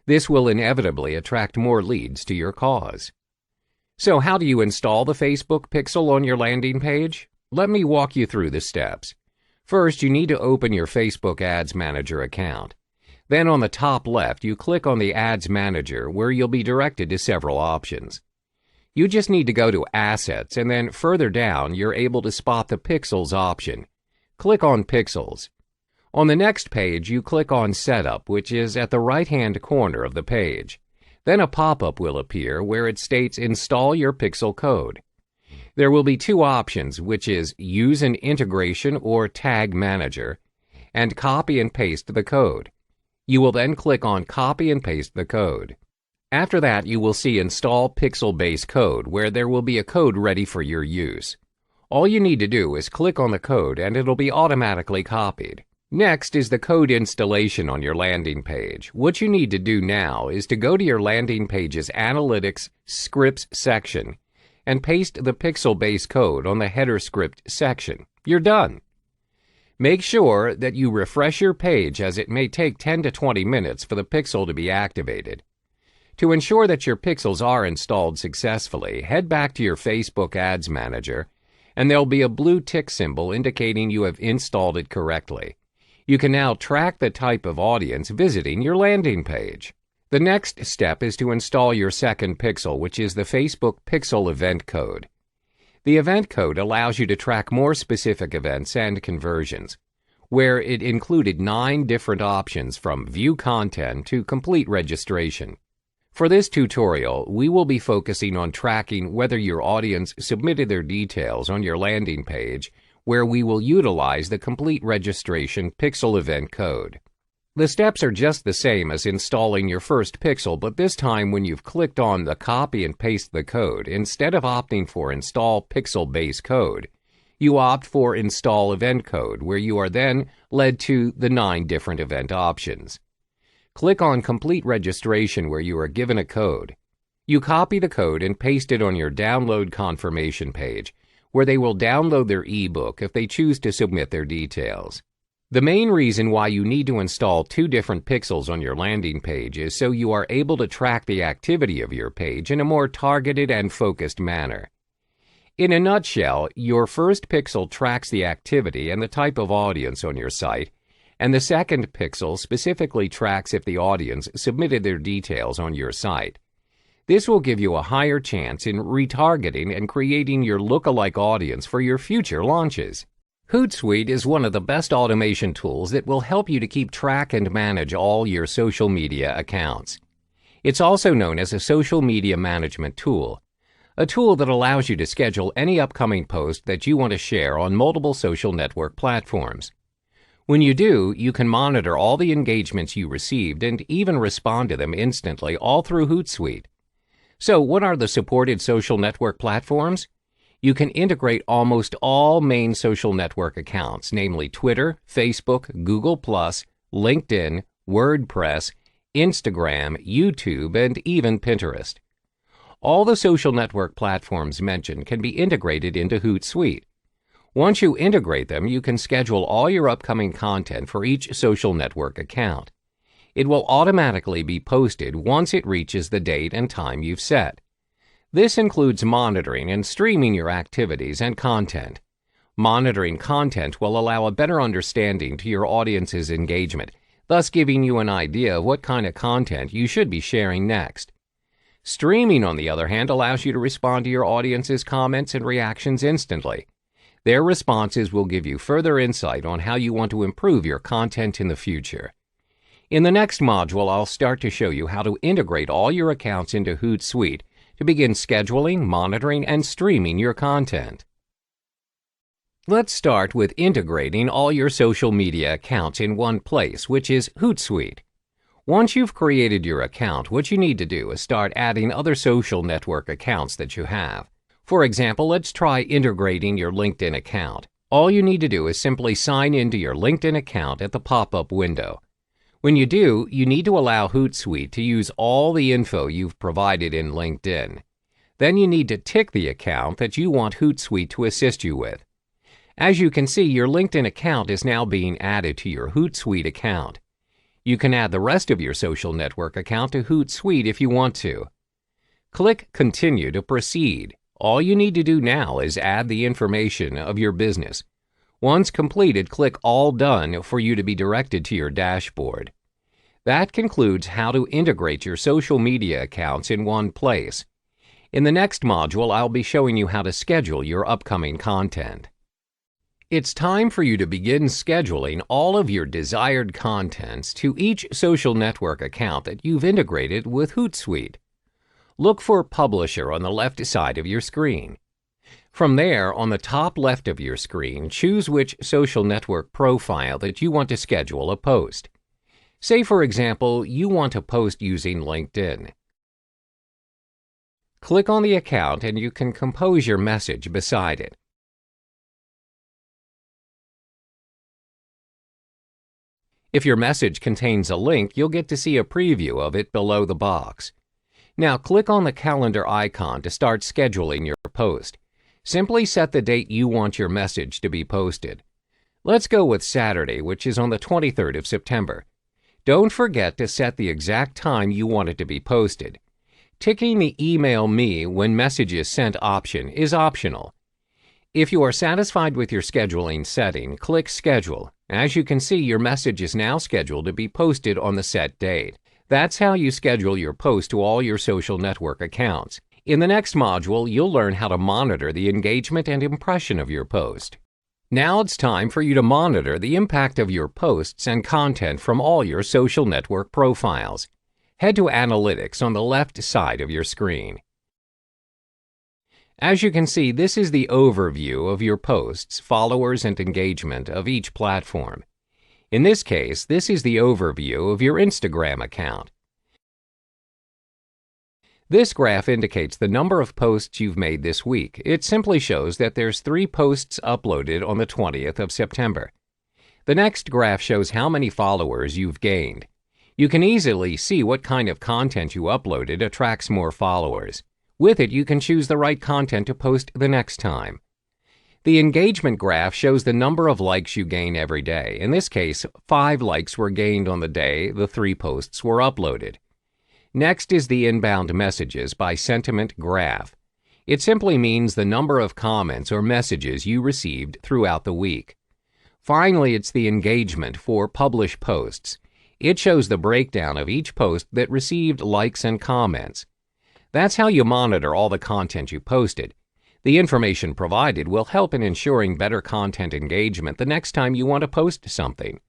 This will inevitably attract more leads to your cause. So how do you install the Facebook pixel on your landing page? Let me walk you through the steps. First, you need to open your Facebook Ads Manager account. Then on the top left, you click on the Ads Manager where you'll be directed to several options. You just need to go to Assets and then further down you're able to spot the Pixels option. Click on Pixels. On the next page, you click on Setup, which is at the right-hand corner of the page. Then a pop-up will appear where it states Install your pixel code. There will be 2 options, which is Use an Integration or Tag Manager, and Copy and Paste the code. You will then click on Copy and Paste the code. After that, you will see Install Pixel Base Code, where there will be a code ready for your use. All you need to do is click on the code and it'll be automatically copied. Next is the code installation on your landing page. What you need to do now is to go to your landing page's Analytics Scripts section and paste the pixel base code on the header script section. You're done. Make sure that you refresh your page as it may take 10 to 20 minutes for the pixel to be activated. To ensure that your pixels are installed successfully, head back to your Facebook Ads Manager and there'll be a blue tick symbol indicating you have installed it correctly. You can now track the type of audience visiting your landing page. The next step is to install your second pixel, which is the Facebook Pixel Event Code. The event code allows you to track more specific events and conversions, where it included 9 different options from view content to complete registration. For this tutorial, we will be focusing on tracking whether your audience submitted their details on your landing page, where we will utilize the complete registration pixel event code. The steps are just the same as installing your first pixel, but this time when you've clicked on the Copy and Paste the code, instead of opting for Install Pixel Base Code, you opt for Install Event Code, where you are then led to the 9 different event options. Click on Complete Registration where you are given a code. You copy the code and paste it on your download confirmation page, where they will download their ebook if they choose to submit their details. The main reason why you need to install 2 different pixels on your landing page is so you are able to track the activity of your page in a more targeted and focused manner. In a nutshell, your first pixel tracks the activity and the type of audience on your site, and the second pixel specifically tracks if the audience submitted their details on your site. This will give you a higher chance in retargeting and creating your lookalike audience for your future launches. Hootsuite is one of the best automation tools that will help you to keep track and manage all your social media accounts. It's also known as a social media management tool, a tool that allows you to schedule any upcoming post that you want to share on multiple social network platforms. When you do, you can monitor all the engagements you received and even respond to them instantly all through Hootsuite. So, what are the supported social network platforms? You can integrate almost all main social network accounts, namely Twitter, Facebook, Google+, LinkedIn, WordPress, Instagram, YouTube, and even Pinterest. All the social network platforms mentioned can be integrated into Hootsuite. Once you integrate them, you can schedule all your upcoming content for each social network account. It will automatically be posted once it reaches the date and time you've set. This includes monitoring and streaming your activities and content. Monitoring content will allow a better understanding to your audience's engagement, thus giving you an idea of what kind of content you should be sharing next. Streaming, on the other hand, allows you to respond to your audience's comments and reactions instantly. Their responses will give you further insight on how you want to improve your content in the future. In the next module, I'll start to show you how to integrate all your accounts into Hootsuite to begin scheduling, monitoring, and streaming your content. Let's start with integrating all your social media accounts in one place, which is Hootsuite. Once you've created your account, what you need to do is start adding other social network accounts that you have. For example, let's try integrating your LinkedIn account. All you need to do is simply sign into your LinkedIn account at the pop-up window. When you do, you need to allow Hootsuite to use all the info you've provided in LinkedIn. Then you need to tick the account that you want Hootsuite to assist you with. As you can see, your LinkedIn account is now being added to your Hootsuite account. You can add the rest of your social network account to Hootsuite if you want to. Click Continue to proceed. All you need to do now is add the information of your business. Once completed, click All Done for you to be directed to your dashboard. That concludes how to integrate your social media accounts in one place. In the next module, I'll be showing you how to schedule your upcoming content. It's time for you to begin scheduling all of your desired contents to each social network account that you've integrated with Hootsuite. Look for Publisher on the left side of your screen. From there, on the top left of your screen, choose which social network profile that you want to schedule a post. Say, for example, you want to post using LinkedIn. Click on the account and you can compose your message beside it. If your message contains a link, you'll get to see a preview of it below the box. Now click on the calendar icon to start scheduling your post. Simply set the date you want your message to be posted. Let's go with Saturday, which is on the 23rd of September. Don't forget to set the exact time you want it to be posted. Ticking the Email Me when message is sent option is optional. If you are satisfied with your scheduling setting, click Schedule. As you can see, your message is now scheduled to be posted on the set date. That's how you schedule your post to all your social network accounts. In the next module, you'll learn how to monitor the engagement and impression of your post. Now it's time for you to monitor the impact of your posts and content from all your social network profiles. Head to Analytics on the left side of your screen. As you can see, this is the overview of your posts, followers, and engagement of each platform. In this case, this is the overview of your Instagram account. This graph indicates the number of posts you've made this week. It simply shows that there's 3 posts uploaded on the 20th of September. The next graph shows how many followers you've gained. You can easily see what kind of content you uploaded attracts more followers. With it, you can choose the right content to post the next time. The engagement graph shows the number of likes you gain every day. In this case, 5 likes were gained on the day the 3 posts were uploaded. Next is the inbound messages by sentiment graph. It simply means the number of comments or messages you received throughout the week. Finally, it's the engagement for published posts. It shows the breakdown of each post that received likes and comments. That's how you monitor all the content you posted. The information provided will help in ensuring better content engagement the next time you want to post something.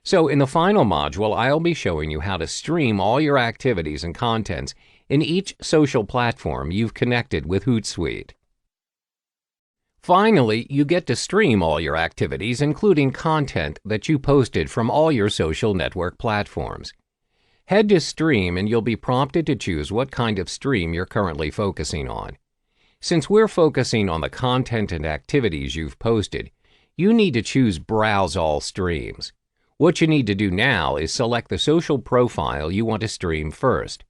So in the final module, I'll be showing you how to stream all your activities and contents in each social platform you've connected with Hootsuite. Finally, you get to stream all your activities, including content that you posted from all your social network platforms. Head to Stream and you'll be prompted to choose what kind of stream you're currently focusing on. Since we're focusing on the content and activities you've posted, you need to choose Browse All Streams. What you need to do now is select the social profile you want to stream first.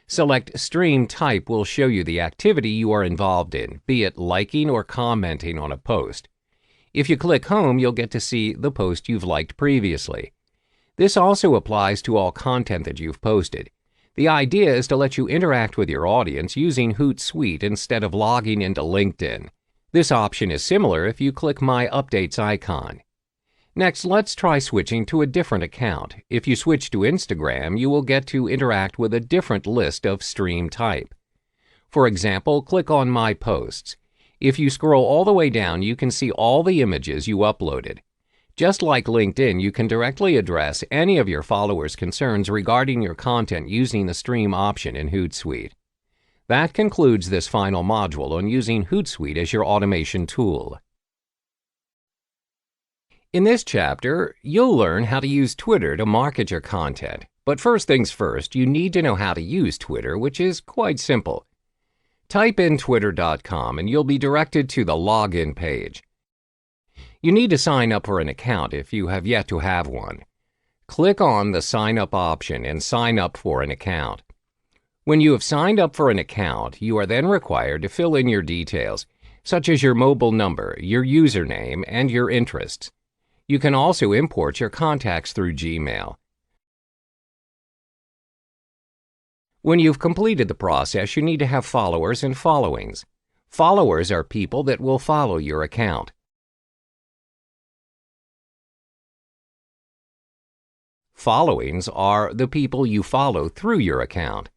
Select Stream Type will show you the activity you are involved in, be it liking or commenting on a post. If you click Home, you'll get to see the post you've liked previously. This also applies to all content that you've posted. The idea is to let you interact with your audience using Hootsuite instead of logging into LinkedIn. This option is similar if you click My Updates icon. Next, let's try switching to a different account. If you switch to Instagram, you will get to interact with a different list of stream type. For example, click on My Posts. If you scroll all the way down, you can see all the images you uploaded. Just like LinkedIn, you can directly address any of your followers' concerns regarding your content using the Stream option in Hootsuite. That concludes this final module on using Hootsuite as your automation tool. In this chapter, you'll learn how to use Twitter to market your content. But first things first, you need to know how to use Twitter, which is quite simple. Type in twitter.com and you'll be directed to the login page. You need to sign up for an account if you have yet to have one. Click on the Sign Up option and sign up for an account. When you have signed up for an account, you are then required to fill in your details, such as your mobile number, your username, and your interests. You can also import your contacts through Gmail. When you've completed the process, you need to have followers and followings. Followers are people that will follow your account. Followings are the people you follow through your account.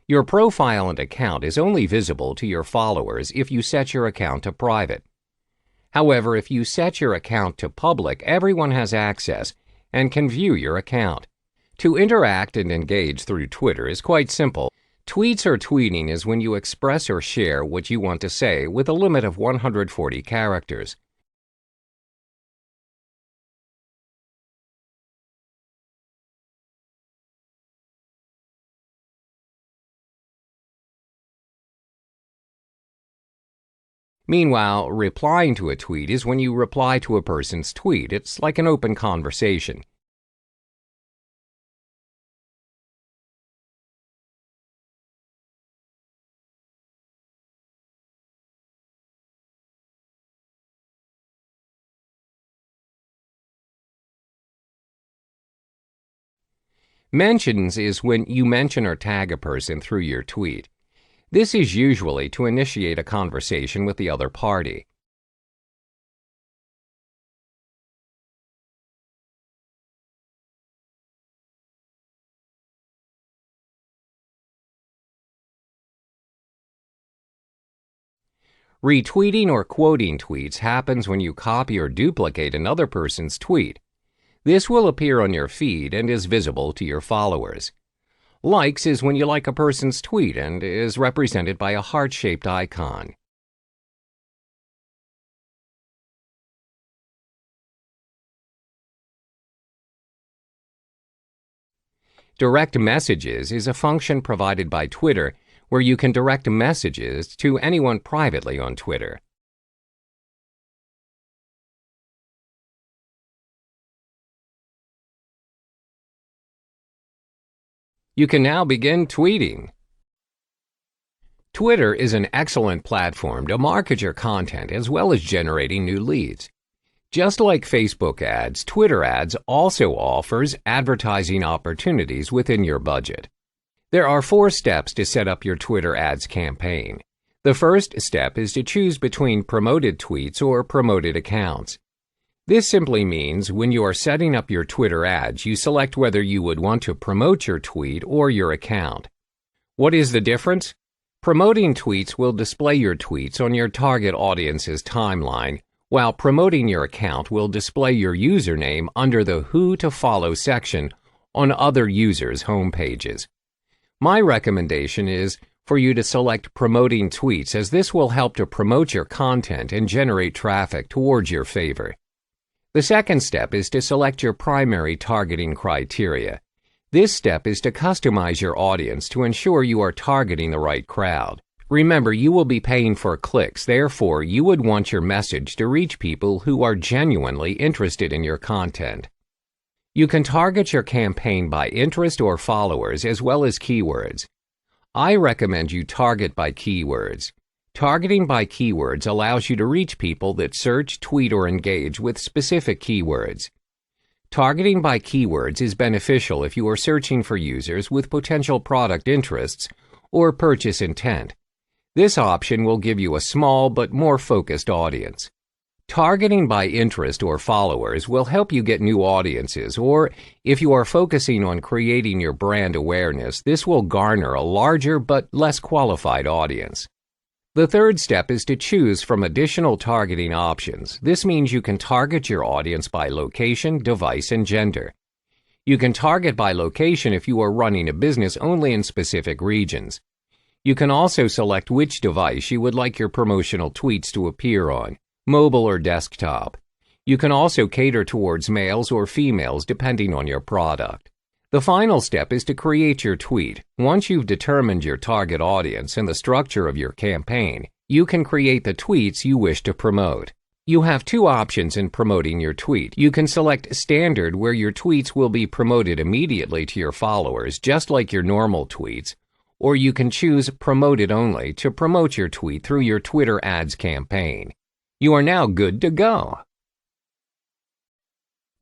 Your profile and account is only visible to your followers if you set your account to private. However, if you set your account to public, everyone has access and can view your account. To interact and engage through Twitter is quite simple. Tweets or tweeting is when you express or share what you want to say with a limit of 140 characters. Meanwhile, replying to a tweet is when you reply to a person's tweet. It's like an open conversation. Mentions is when you mention or tag a person through your tweet. This is usually to initiate a conversation with the other party. Retweeting or quoting tweets happens when you copy or duplicate another person's tweet. This will appear on your feed and is visible to your followers. Likes is when you like a person's tweet and is represented by a heart-shaped icon. Direct messages is a function provided by Twitter where you can direct messages to anyone privately on Twitter. You can now begin tweeting. Twitter is an excellent platform to market your content as well as generating new leads. Just like Facebook ads, Twitter ads also offers advertising opportunities within your budget. There are 4 steps to set up your Twitter ads campaign. The first step is to choose between promoted tweets or promoted accounts. This simply means when you are setting up your Twitter ads, you select whether you would want to promote your tweet or your account. What is the difference? Promoting tweets will display your tweets on your target audience's timeline, while promoting your account will display your username under the Who to Follow section on other users' home pages. My recommendation is for you to select promoting tweets, as this will help to promote your content and generate traffic towards your favor. The second step is to select your primary targeting criteria. This step is to customize your audience to ensure you are targeting the right crowd. Remember, you will be paying for clicks, therefore you would want your message to reach people who are genuinely interested in your content. You can target your campaign by interest or followers as well as keywords. I recommend you target by keywords. Targeting by keywords allows you to reach people that search, tweet, or engage with specific keywords. Targeting by keywords is beneficial if you are searching for users with potential product interests or purchase intent. This option will give you a small but more focused audience. Targeting by interest or followers will help you get new audiences, or if you are focusing on creating your brand awareness, this will garner a larger but less qualified audience. The third step is to choose from additional targeting options. This means you can target your audience by location, device, and gender. You can target by location if you are running a business only in specific regions. You can also select which device you would like your promotional tweets to appear on, mobile or desktop. You can also cater towards males or females depending on your product. The final step is to create your tweet. Once you've determined your target audience and the structure of your campaign, you can create the tweets you wish to promote. You have two options in promoting your tweet. You can select Standard, where your tweets will be promoted immediately to your followers, just like your normal tweets, or you can choose Promoted Only to promote your tweet through your Twitter ads campaign. You are now good to go.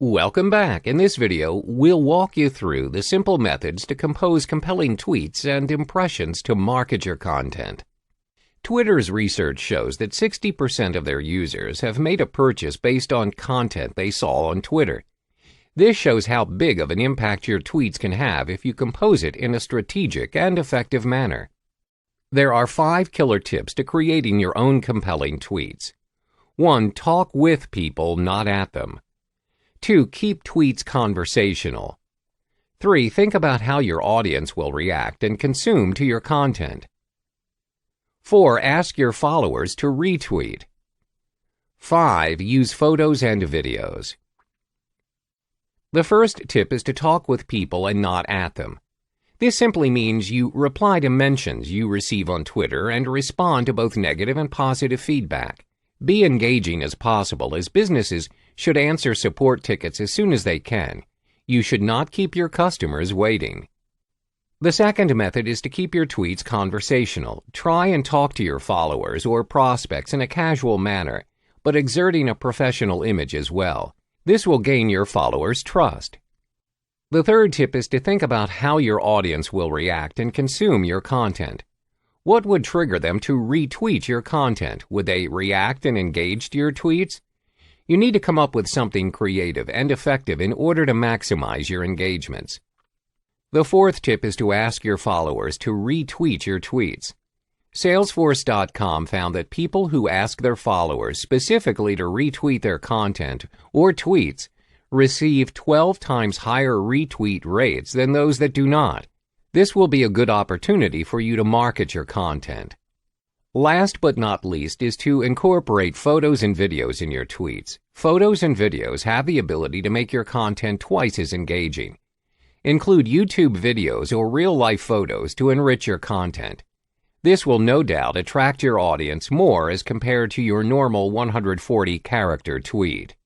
Welcome back. In this video, we'll walk you through the simple methods to compose compelling tweets and impressions to market your content. Twitter's research shows that 60% of their users have made a purchase based on content they saw on Twitter. This shows how big of an impact your tweets can have if you compose it in a strategic and effective manner. There are 5 killer tips to creating your own compelling tweets. 1. Talk with people, not at them. 2. Keep tweets conversational. 3. Think about how your audience will react and consume to your content. 4. Ask your followers to retweet. 5. Use photos and videos. The first tip is to talk with people and not at them. This simply means you reply to mentions you receive on Twitter and respond to both negative and positive feedback. Be engaging as possible, as businesses should answer support tickets as soon as they can. You should not keep your customers waiting. The second method is to keep your tweets conversational. Try and talk to your followers or prospects in a casual manner, but exerting a professional image as well. This will gain your followers' trust. The third tip is to think about how your audience will react and consume your content. What would trigger them to retweet your content? Would they react and engage to your tweets? You need to come up with something creative and effective in order to maximize your engagements. The fourth tip is to ask your followers to retweet your tweets. Salesforce.com found that people who ask their followers specifically to retweet their content or tweets receive 12 times higher retweet rates than those that do not. This will be a good opportunity for you to market your content. Last but not least is to incorporate photos and videos in your tweets. Photos and videos have the ability to make your content twice as engaging. Include YouTube videos or real-life photos to enrich your content. This will no doubt attract your audience more as compared to your normal 140-character tweet.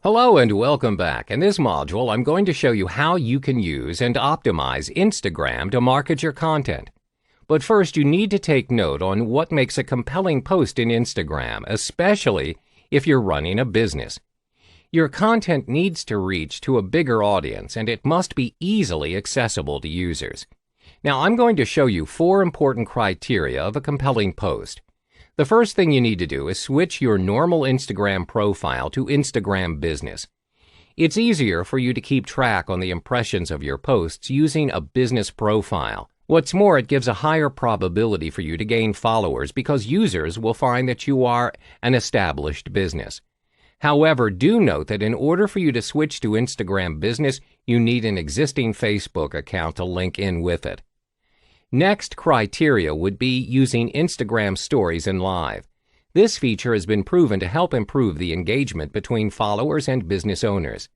Hello and welcome back. In this module, I'm going to show you how you can use and optimize Instagram to market your content. But first, you need to take note on what makes a compelling post in Instagram, especially if you're running a business. Your content needs to reach to a bigger audience, and it must be easily accessible to users. Now, I'm going to show you 4 important criteria of a compelling post. The first thing you need to do is switch your normal Instagram profile to Instagram Business. It's easier for you to keep track on the impressions of your posts using a business profile. What's more, it gives a higher probability for you to gain followers because users will find that you are an established business. However, do note that in order for you to switch to Instagram Business, you need an existing Facebook account to link in with it. Next criteria would be using Instagram Stories and Live. This feature has been proven to help improve the engagement between followers and business owners.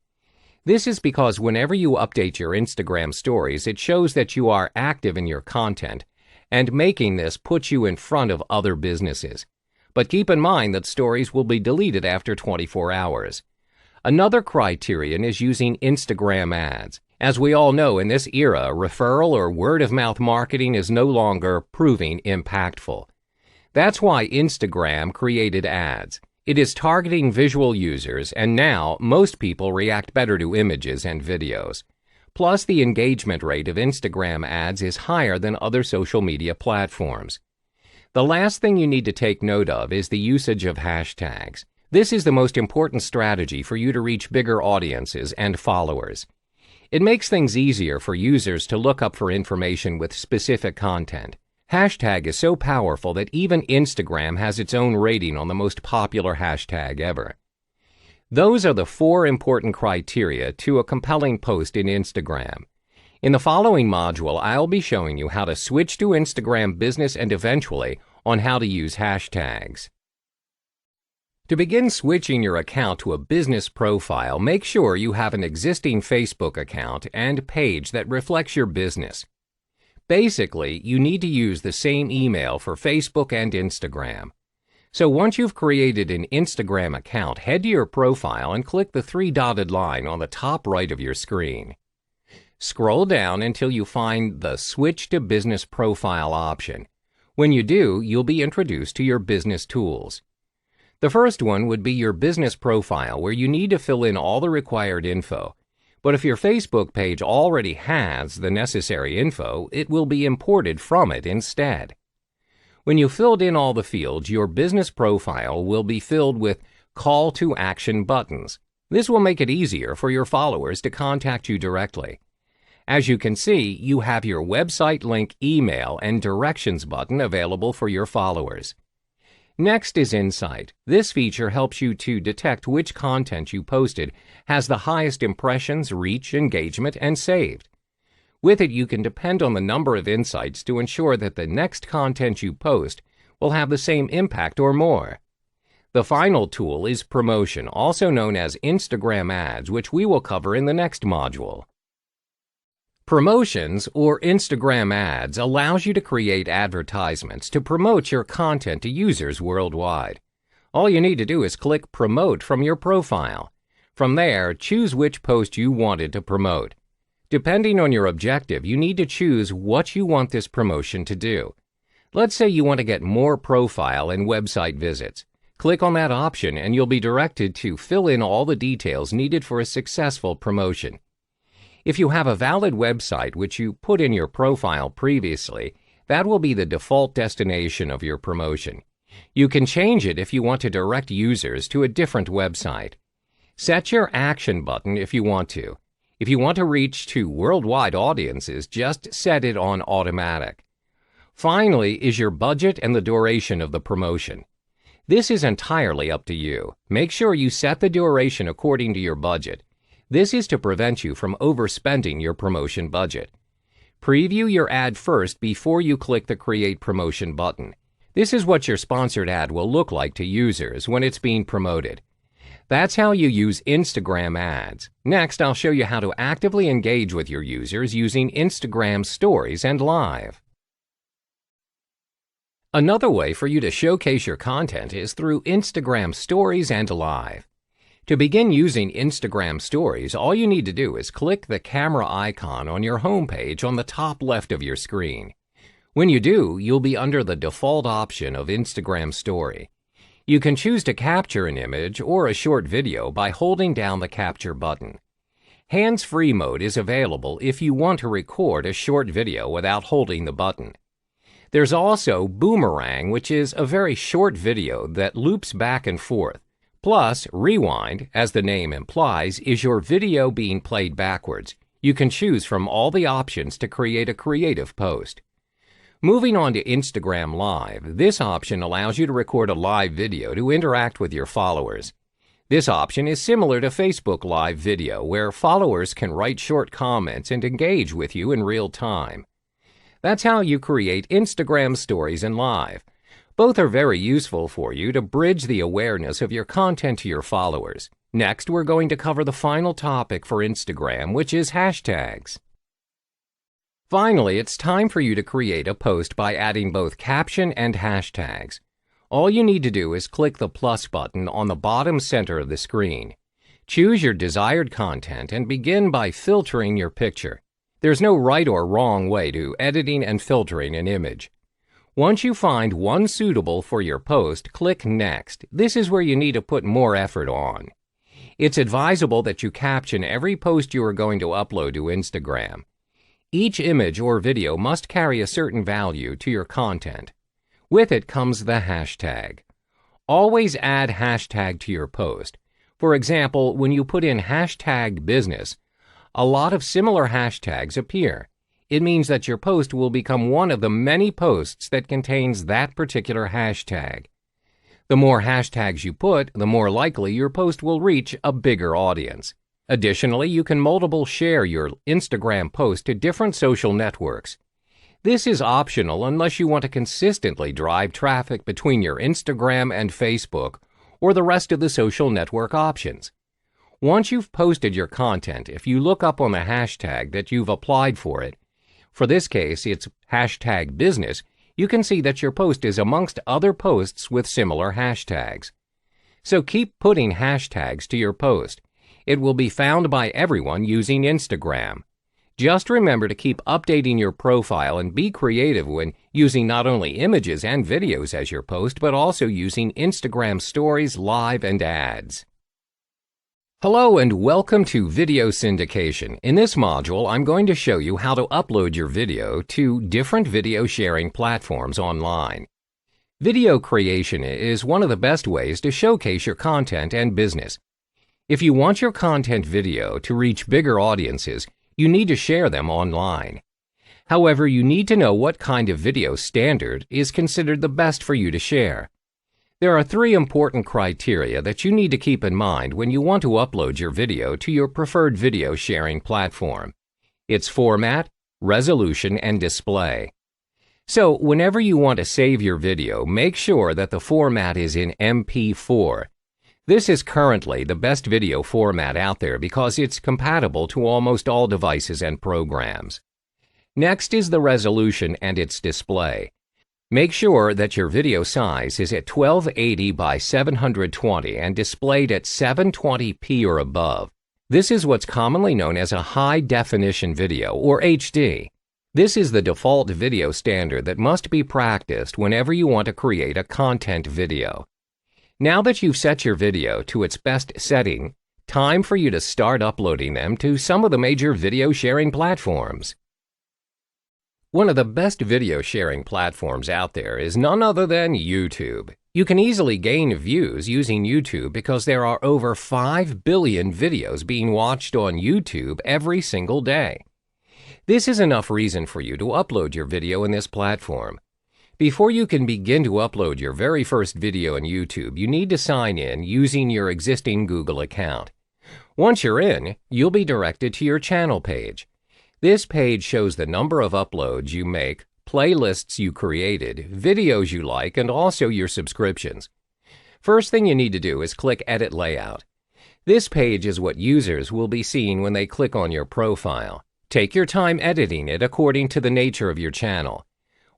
This is because whenever you update your Instagram Stories, it shows that you are active in your content, and making this puts you in front of other businesses. But keep in mind that stories will be deleted after 24 hours. Another criterion is using Instagram ads. As we all know, in this era, referral or word-of-mouth marketing is no longer proving impactful. That's why Instagram created ads. It is targeting visual users, and now most people react better to images and videos. Plus, the engagement rate of Instagram ads is higher than other social media platforms. The last thing you need to take note of is the usage of hashtags. This is the most important strategy for you to reach bigger audiences and followers. It makes things easier for users to look up for information with specific content. Hashtag is so powerful that even Instagram has its own rating on the most popular hashtag ever. Those are the 4 important criteria to a compelling post in Instagram. In the following module, I'll be showing you how to switch to Instagram Business and eventually on how to use hashtags. To begin switching your account to a business profile, make sure you have an existing Facebook account and page that reflects your business. Basically, you need to use the same email for Facebook and Instagram. So once you've created an Instagram account, head to your profile and click the 3 dotted line on the top right of your screen. Scroll down until you find the Switch to Business Profile option. When you do, you'll be introduced to your business tools. The first one would be your business profile, where you need to fill in all the required info. But if your Facebook page already has the necessary info, it will be imported from it instead. When you filled in all the fields, your business profile will be filled with call to action buttons. This will make it easier for your followers to contact you directly. As you can see, you have your website link, email, and directions button available for your followers. Next is Insight. This feature helps you to detect which content you posted has the highest impressions, reach, engagement, and saved. With it, you can depend on the number of insights to ensure that the next content you post will have the same impact or more. The final tool is Promotion, also known as Instagram Ads, which we will cover in the next module. Promotions, or Instagram ads, allows you to create advertisements to promote your content to users worldwide. All you need to do is click Promote from your profile. From there, choose which post you wanted to promote. Depending on your objective, you need to choose what you want this promotion to do. Let's say you want to get more profile and website visits. Click on that option and you'll be directed to fill in all the details needed for a successful promotion. If you have a valid website which you put in your profile previously, that will be the default destination of your promotion. You can change it if you want to direct users to a different website. Set your action button if you want to. If you want to reach to worldwide audiences, just set it on automatic. Finally is your budget and the duration of the promotion. This is entirely up to you. Make sure you set the duration according to your budget. This is to prevent you from overspending your promotion budget. Preview your ad first before you click the Create Promotion button. This is what your sponsored ad will look like to users when it's being promoted. That's how you use Instagram ads. Next, I'll show you how to actively engage with your users using Instagram Stories and Live. Another way for you to showcase your content is through Instagram Stories and Live. To begin using Instagram Stories, all you need to do is click the camera icon on your homepage on the top left of your screen. When you do, you'll be under the default option of Instagram Story. You can choose to capture an image or a short video by holding down the Capture button. Hands-free mode is available if you want to record a short video without holding the button. There's also Boomerang, which is a very short video that loops back and forth. Plus, Rewind, as the name implies, is your video being played backwards. You can choose from all the options to create a creative post. Moving on to Instagram Live, this option allows you to record a live video to interact with your followers. This option is similar to Facebook Live Video, where followers can write short comments and engage with you in real time. That's how you create Instagram Stories and Live. Both are very useful for you to bridge the awareness of your content to your followers. Next, we're going to cover the final topic for Instagram, which is hashtags. Finally, it's time for you to create a post by adding both caption and hashtags. All you need to do is click the plus button on the bottom center of the screen. Choose your desired content and begin by filtering your picture. There's no right or wrong way to editing and filtering an image. Once you find one suitable for your post, click Next. This is where you need to put more effort on. It's advisable that you caption every post you are going to upload to Instagram. Each image or video must carry a certain value to your content. With it comes the hashtag. Always add hashtag to your post. For example, when you put in hashtag business, a lot of similar hashtags appear. It means that your post will become one of the many posts that contains that particular hashtag. The more hashtags you put, the more likely your post will reach a bigger audience. Additionally, you can multiple share your Instagram post to different social networks. This is optional unless you want to consistently drive traffic between your Instagram and Facebook or the rest of the social network options. Once you've posted your content, if you look up on the hashtag that you've applied for it, for this case it's hashtag business, you can see that your post is amongst other posts with similar hashtags. So keep putting hashtags to your post. It will be found by everyone using Instagram. Just remember to keep updating your profile and be creative when using not only images and videos as your post, but also using Instagram stories, live, and ads. Hello and welcome to Video Syndication. In this module, I'm going to show you how to upload your video to different video sharing platforms online. Video creation is one of the best ways to showcase your content and business. If you want your content video to reach bigger audiences, you need to share them online. However, you need to know what kind of video standard is considered the best for you to share. There are 3 important criteria that you need to keep in mind when you want to upload your video to your preferred video sharing platform. It's format, resolution, and display. So, whenever you want to save your video, make sure that the format is in MP4. This is currently the best video format out there because it's compatible to almost all devices and programs. Next is the resolution and its display. Make sure that your video size is at 1280 by 720 and displayed at 720p or above. This is what's commonly known as a high-definition video, or HD. This is the default video standard that must be practiced whenever you want to create a content video. Now that you've set your video to its best setting, time for you to start uploading them to some of the major video sharing platforms. One of the best video sharing platforms out there is none other than YouTube. You can easily gain views using YouTube because there are over 5 billion videos being watched on YouTube every single day. This is enough reason for you to upload your video in this platform. Before you can begin to upload your very first video on YouTube, you need to sign in using your existing Google account. Once you're in, you'll be directed to your channel page. This page shows the number of uploads you make, playlists you created, videos you like, and also your subscriptions. First thing you need to do is click Edit Layout. This page is what users will be seeing when they click on your profile. Take your time editing it according to the nature of your channel.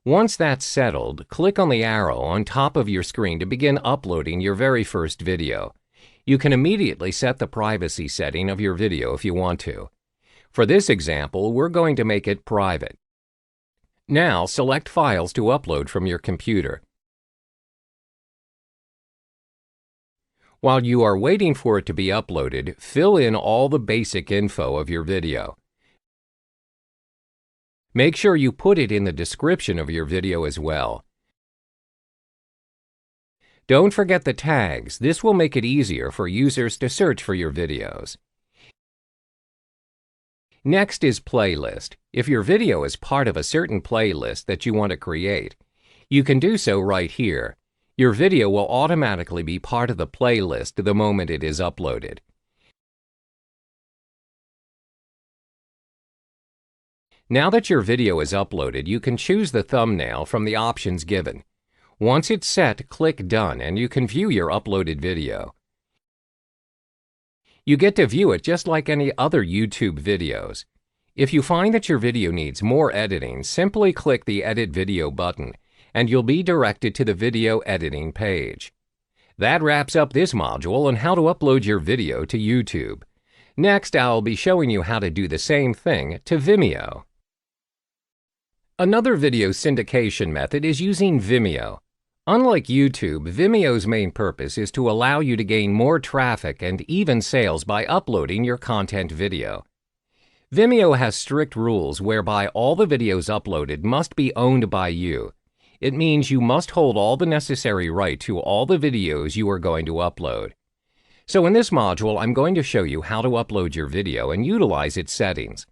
Once that's settled, click on the arrow on top of your screen to begin uploading your very first video. You can immediately set the privacy setting of your video if you want to. For this example, we're going to make it private. Now, select Files to upload from your computer. While you are waiting for it to be uploaded, fill in all the basic info of your video. Make sure you put it in the description of your video as well. Don't forget the tags. This will make it easier for users to search for your videos. Next is Playlist. If your video is part of a certain playlist that you want to create, you can do so right here. Your video will automatically be part of the playlist the moment it is uploaded. Now that your video is uploaded, you can choose the thumbnail from the options given. Once it's set, click Done and you can view your uploaded video. You get to view it just like any other YouTube videos. If you find that your video needs more editing, simply click the Edit Video button, and you'll be directed to the video editing page. That wraps up this module on how to upload your video to YouTube. Next, I'll be showing you how to do the same thing to Vimeo. Another video syndication method is using Vimeo. Unlike YouTube, Vimeo's main purpose is to allow you to gain more traffic and even sales by uploading your content video. Vimeo has strict rules whereby all the videos uploaded must be owned by you. It means you must hold all the necessary right to all the videos you are going to upload. So in this module, I'm going to show you how to upload your video and utilize its settings.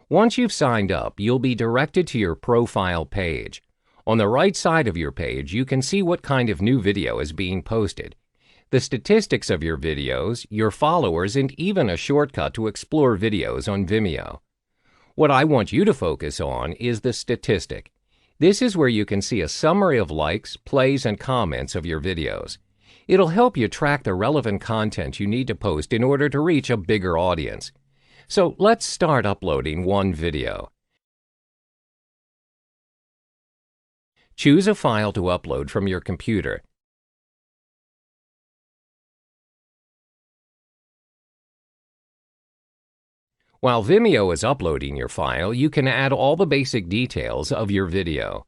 Once you've signed up, you'll be directed to your profile page. On the right side of your page, you can see what kind of new video is being posted, the statistics of your videos, your followers, and even a shortcut to explore videos on Vimeo. What I want you to focus on is the statistic. This is where you can see a summary of likes, plays, and comments of your videos. It'll help you track the relevant content you need to post in order to reach a bigger audience. So let's start uploading one video. Choose a file to upload from your computer. While Vimeo is uploading your file, you can add all the basic details of your video.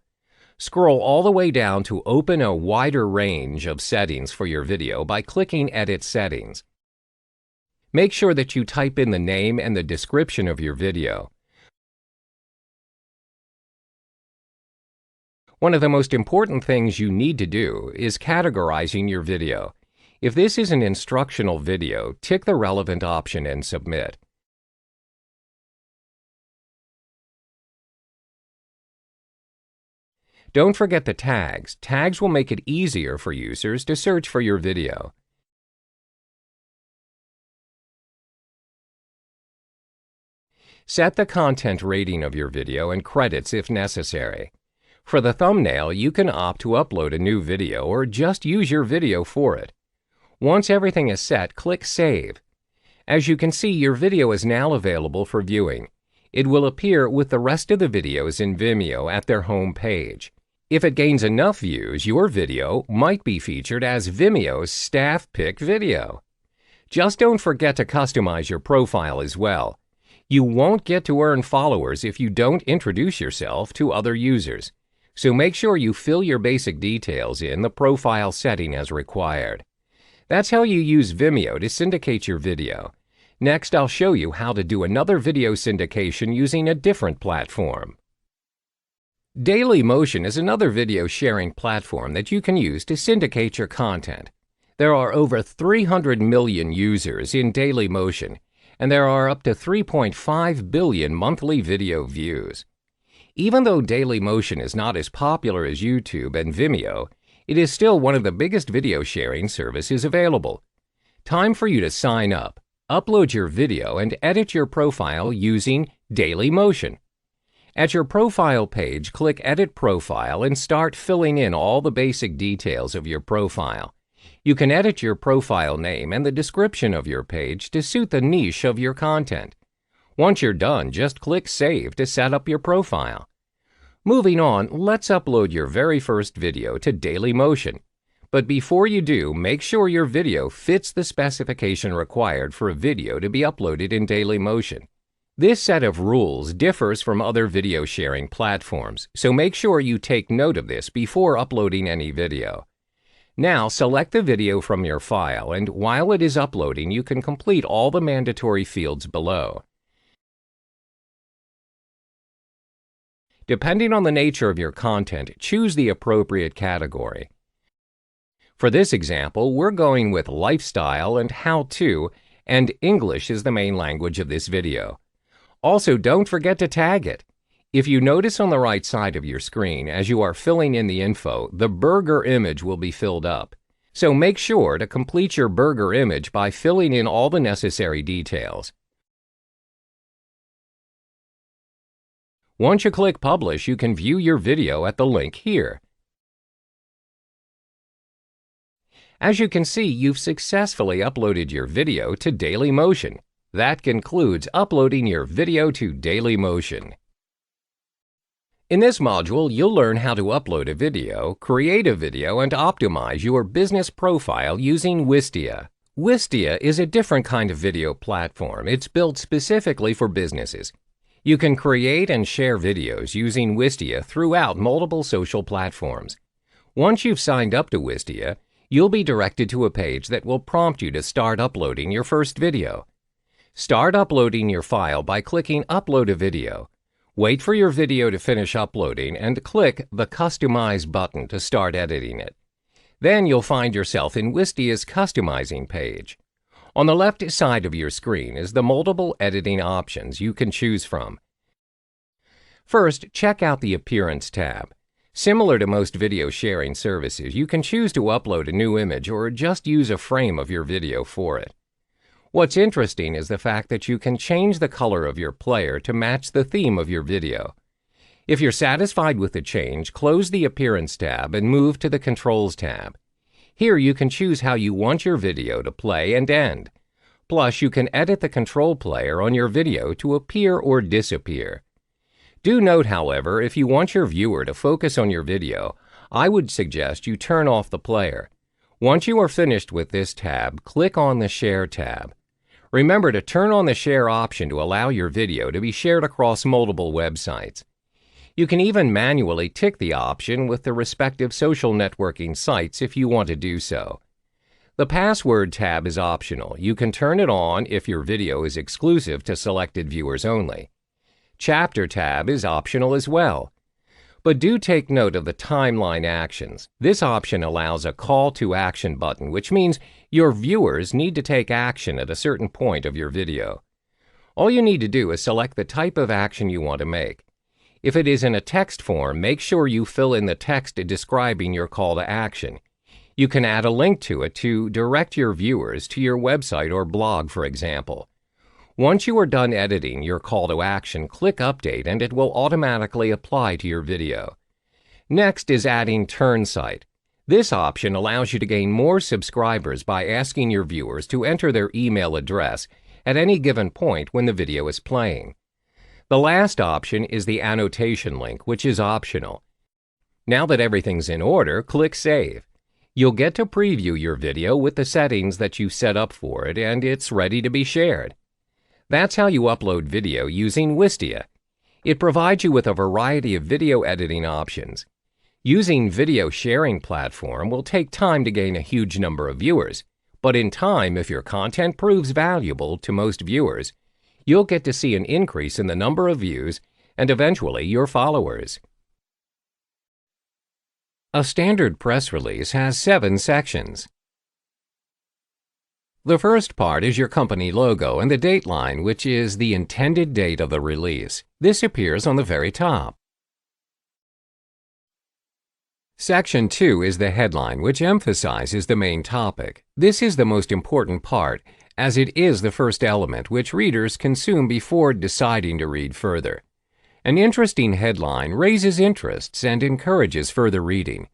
Scroll all the way down to open a wider range of settings for your video by clicking Edit Settings. Make sure that you type in the name and the description of your video. One of the most important things you need to do is categorizing your video. If this is an instructional video, tick the relevant option and submit. Don't forget the tags. Tags will make it easier for users to search for your video. Set the content rating of your video and credits if necessary. For the thumbnail, you can opt to upload a new video or just use your video for it. Once everything is set, click Save. As you can see, your video is now available for viewing. It will appear with the rest of the videos in Vimeo at their home page. If it gains enough views, your video might be featured as Vimeo's staff pick video. Just don't forget to customize your profile as well. You won't get to earn followers if you don't introduce yourself to other users. So make sure you fill your basic details in the profile setting as required. That's how you use Vimeo to syndicate your video. Next, I'll show you how to do another video syndication using a different platform. Dailymotion is another video sharing platform that you can use to syndicate your content. There are over 300 million users in Dailymotion, and there are up to 3.5 billion monthly video views. Even though Dailymotion is not as popular as YouTube and Vimeo, it is still one of the biggest video sharing services available. Time for you to sign up, upload your video, and edit your profile using Dailymotion. At your profile page, click Edit Profile and start filling in all the basic details of your profile. You can edit your profile name and the description of your page to suit the niche of your content. Once you're done, just click Save to set up your profile. Moving on, let's upload your very first video to Dailymotion. But before you do, make sure your video fits the specification required for a video to be uploaded in Dailymotion. This set of rules differs from other video sharing platforms, so make sure you take note of this before uploading any video. Now, select the video from your file, and while it is uploading, you can complete all the mandatory fields below. Depending on the nature of your content, choose the appropriate category. For this example, we're going with lifestyle and how-to, and English is the main language of this video. Also, don't forget to tag it. If you notice on the right side of your screen, as you are filling in the info, the burger image will be filled up. So make sure to complete your burger image by filling in all the necessary details. Once you click Publish, you can view your video at the link here. As you can see, you've successfully uploaded your video to Dailymotion. That concludes uploading your video to Dailymotion. In this module, you'll learn how to upload a video, create a video, and optimize your business profile using Wistia. Wistia is a different kind of video platform. It's built specifically for businesses. You can create and share videos using Wistia throughout multiple social platforms. Once you've signed up to Wistia, you'll be directed to a page that will prompt you to start uploading your first video. Start uploading your file by clicking Upload a Video. Wait for your video to finish uploading and click the Customize button to start editing it. Then you'll find yourself in Wistia's customizing page. On the left side of your screen is the multiple editing options you can choose from. First, check out the Appearance tab. Similar to most video sharing services, you can choose to upload a new image or just use a frame of your video for it. What's interesting is the fact that you can change the color of your player to match the theme of your video. If you're satisfied with the change, close the Appearance tab and move to the Controls tab. Here you can choose how you want your video to play and end. Plus, you can edit the control player on your video to appear or disappear. Do note, however, if you want your viewer to focus on your video, I would suggest you turn off the player. Once you are finished with this tab, click on the Share tab. Remember to turn on the Share option to allow your video to be shared across multiple websites. You can even manually tick the option with the respective social networking sites if you want to do so. The Password tab is optional. You can turn it on if your video is exclusive to selected viewers only. Chapter tab is optional as well. But do take note of the timeline actions. This option allows a call to action button, which means your viewers need to take action at a certain point of your video. All you need to do is select the type of action you want to make. If it is in a text form, make sure you fill in the text describing your call to action. You can add a link to it to direct your viewers to your website or blog, for example. Once you are done editing your call to action, click Update and it will automatically apply to your video. Next is adding Turn Site. This option allows you to gain more subscribers by asking your viewers to enter their email address at any given point when the video is playing. The last option is the annotation link, which is optional. Now that everything's in order, click Save. You'll get to preview your video with the settings that you set up for it, and it's ready to be shared. That's how you upload video using Wistia. It provides you with a variety of video editing options. Using video sharing platform will take time to gain a huge number of viewers, but in time, if your content proves valuable to most viewers, you'll get to see an increase in the number of views and eventually your followers. A standard press release has 7 sections. The first part is your company logo and the date line, which is the intended date of the release. This appears on the very top. Section 2 is the headline, which emphasizes the main topic. This is the most important part, as it is the first element which readers consume before deciding to read further. An interesting headline raises interests and encourages further reading.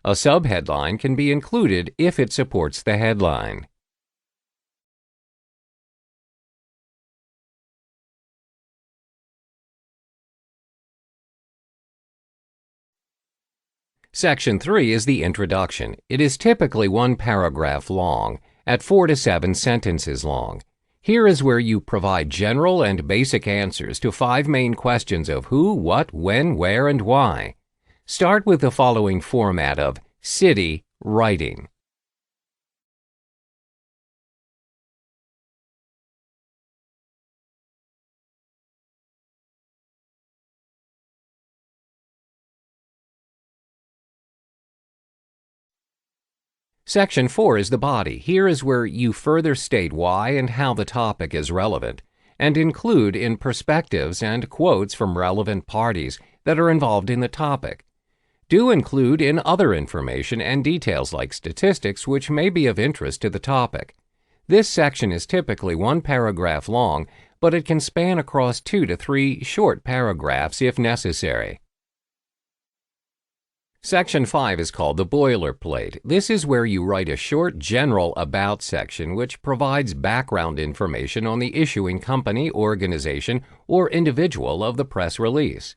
A subheadline can be included if it supports the headline. Section 3 is the introduction. It is typically 1 paragraph long, at 4 to 7 sentences long. Here is where you provide general and basic answers to 5 main questions of who, what, when, where, and why. Start with the following format of city writing. Section 4 is the body. Here is where you further state why and how the topic is relevant, and include in perspectives and quotes from relevant parties that are involved in the topic. Do include in other information and details like statistics which may be of interest to the topic. This section is typically 1 paragraph long, but it can span across 2 to 3 short paragraphs if necessary. Section 5 is called the boilerplate. This is where you write a short general about section which provides background information on the issuing company, organization, or individual of the press release.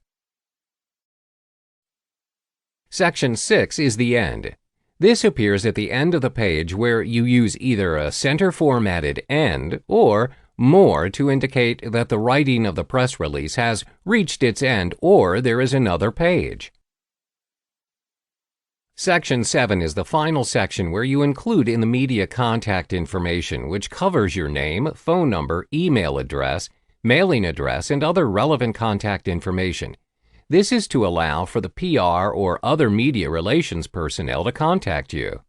Section 6 is the end. This appears at the end of the page where you use either a center-formatted end or more to indicate that the writing of the press release has reached its end or there is another page. Section 7 is the final section where you include in the media contact information, which covers your name, phone number, email address, mailing address, and other relevant contact information. This is to allow for the PR or other media relations personnel to contact you.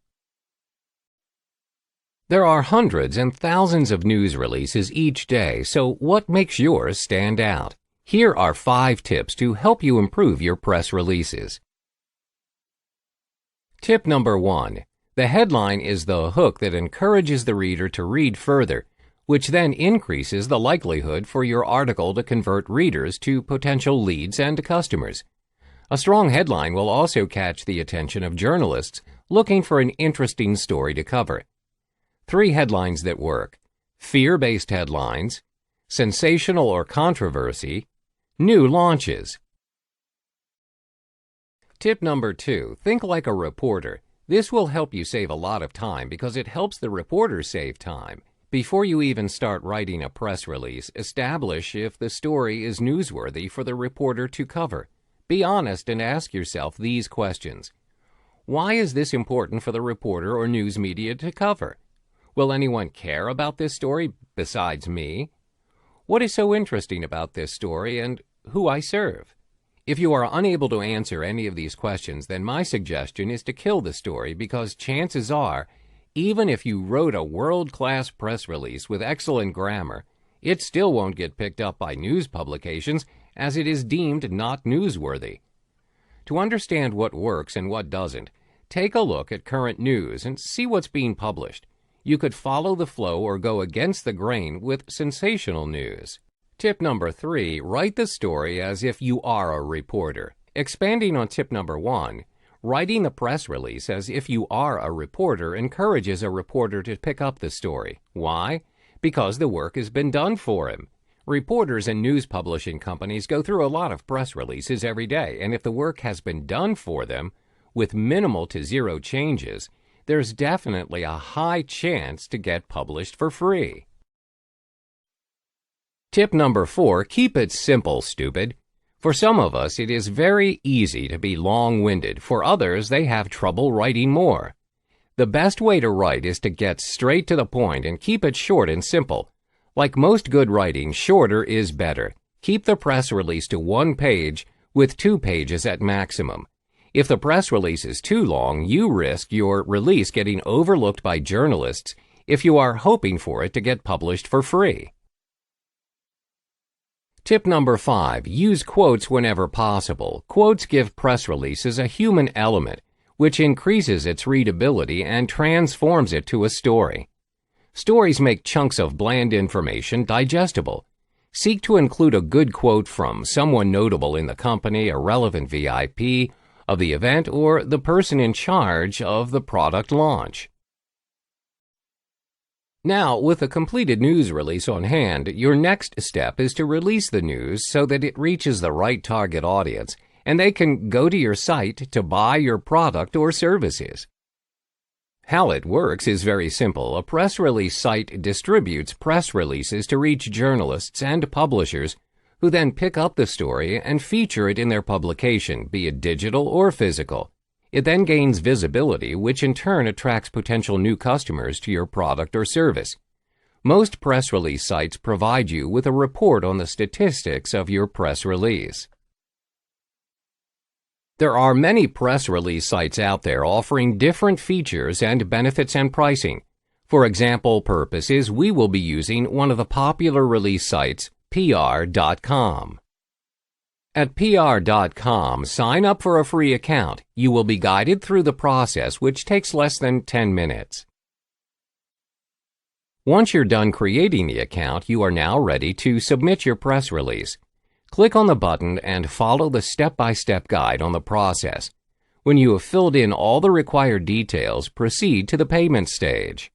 There are hundreds and thousands of news releases each day, so what makes yours stand out? Here are 5 tips to help you improve your press releases. Tip number 1. The headline is the hook that encourages the reader to read further, which then increases the likelihood for your article to convert readers to potential leads and customers. A strong headline will also catch the attention of journalists looking for an interesting story to cover. 3 headlines that work: fear-based headlines, sensational or controversy, new launches. Tip number 2, think like a reporter. This will help you save a lot of time because it helps the reporter save time. Before you even start writing a press release, establish if the story is newsworthy for the reporter to cover. Be honest and ask yourself these questions. Why is this important for the reporter or news media to cover? Will anyone care about this story besides me? What is so interesting about this story and who I serve? If you are unable to answer any of these questions, then my suggestion is to kill the story because chances are, even if you wrote a world-class press release with excellent grammar, it still won't get picked up by news publications as it is deemed not newsworthy. To understand what works and what doesn't, take a look at current news and see what's being published. You could follow the flow or go against the grain with sensational news. Tip number 3, write the story as if you are a reporter. Expanding on tip number 1, writing the press release as if you are a reporter encourages a reporter to pick up the story. Why? Because the work has been done for him. Reporters and news publishing companies go through a lot of press releases every day, and if the work has been done for them with minimal to zero changes, there's definitely a high chance to get published for free. Tip number 4, keep it simple, stupid. For some of us, it is very easy to be long-winded. For others, they have trouble writing more. The best way to write is to get straight to the point and keep it short and simple. Like most good writing, shorter is better. Keep the press release to 1 page with 2 pages at maximum. If the press release is too long, you risk your release getting overlooked by journalists if you are hoping for it to get published for free. Tip number 5, use quotes whenever possible. Quotes give press releases a human element, which increases its readability and transforms it to a story. Stories make chunks of bland information digestible. Seek to include a good quote from someone notable in the company, a relevant VIP of the event, or the person in charge of the product launch. Now, with a completed news release on hand, your next step is to release the news so that it reaches the right target audience and they can go to your site to buy your product or services. How it works is very simple. A press release site distributes press releases to reach journalists and publishers who then pick up the story and feature it in their publication, be it digital or physical. It then gains visibility, which in turn attracts potential new customers to your product or service. Most press release sites provide you with a report on the statistics of your press release. There are many press release sites out there offering different features and benefits and pricing. For example purposes, we will be using one of the popular release sites, PR.com. At PR.com, sign up for a free account. You will be guided through the process, which takes less than 10 minutes. Once you're done creating the account, you are now ready to submit your press release. Click on the button and follow the step-by-step guide on the process. When you have filled in all the required details, proceed to the payment stage.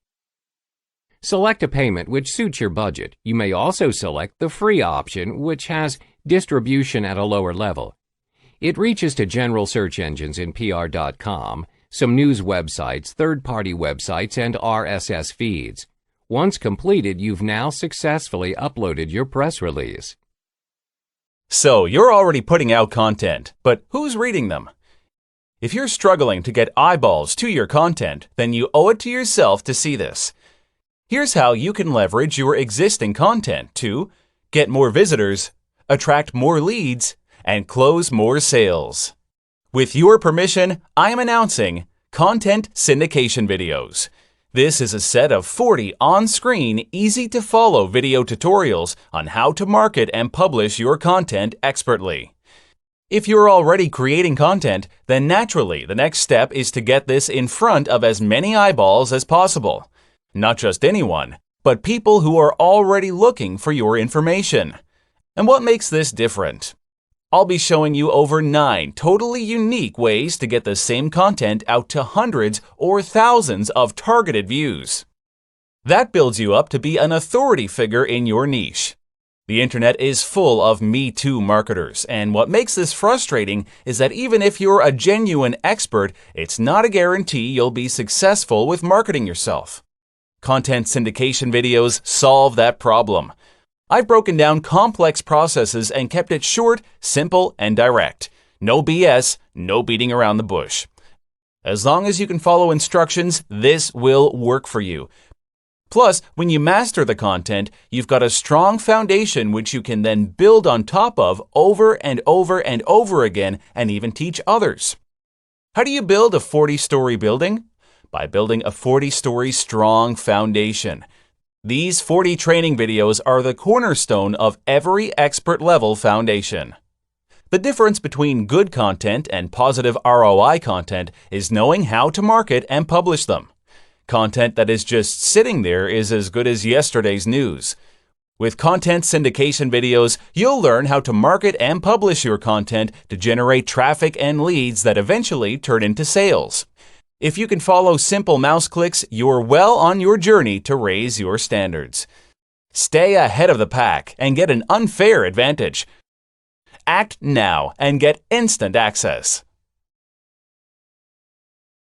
Select a payment which suits your budget. You may also select the free option, which has distribution at a lower level. It reaches to general search engines in PR.com, some news websites, third-party websites, and RSS feeds. Once completed, you've now successfully uploaded your press release. So, you're already putting out content, but who's reading them? If you're struggling to get eyeballs to your content, then you owe it to yourself to see this. Here's how you can leverage your existing content to get more visitors, attract more leads, and close more sales. With your permission, I am announcing Content Syndication videos. This is a set of 40 on-screen, easy-to-follow video tutorials on how to market and publish your content expertly. If you're already creating content, then naturally the next step is to get this in front of as many eyeballs as possible. Not just anyone, but people who are already looking for your information. And what makes this different? I'll be showing you over 9 totally unique ways to get the same content out to hundreds or thousands of targeted views. That builds you up to be an authority figure in your niche. The internet is full of Me Too marketers, and what makes this frustrating is that even if you're a genuine expert, it's not a guarantee you'll be successful with marketing yourself. Content syndication videos solve that problem. I've broken down complex processes and kept it short, simple, and direct. No BS, no beating around the bush. As long as you can follow instructions, this will work for you. Plus, when you master the content, you've got a strong foundation which you can then build on top of over and over and over again and even teach others. How do you build a 40-story building? By building a 40-story strong foundation. These 40 training videos are the cornerstone of every expert-level foundation. The difference between good content and positive ROI content is knowing how to market and publish them. Content that is just sitting there is as good as yesterday's news. With content syndication videos, you'll learn how to market and publish your content to generate traffic and leads that eventually turn into sales. If you can follow simple mouse clicks, you're well on your journey to raise your standards. Stay ahead of the pack and get an unfair advantage. Act now and get instant access.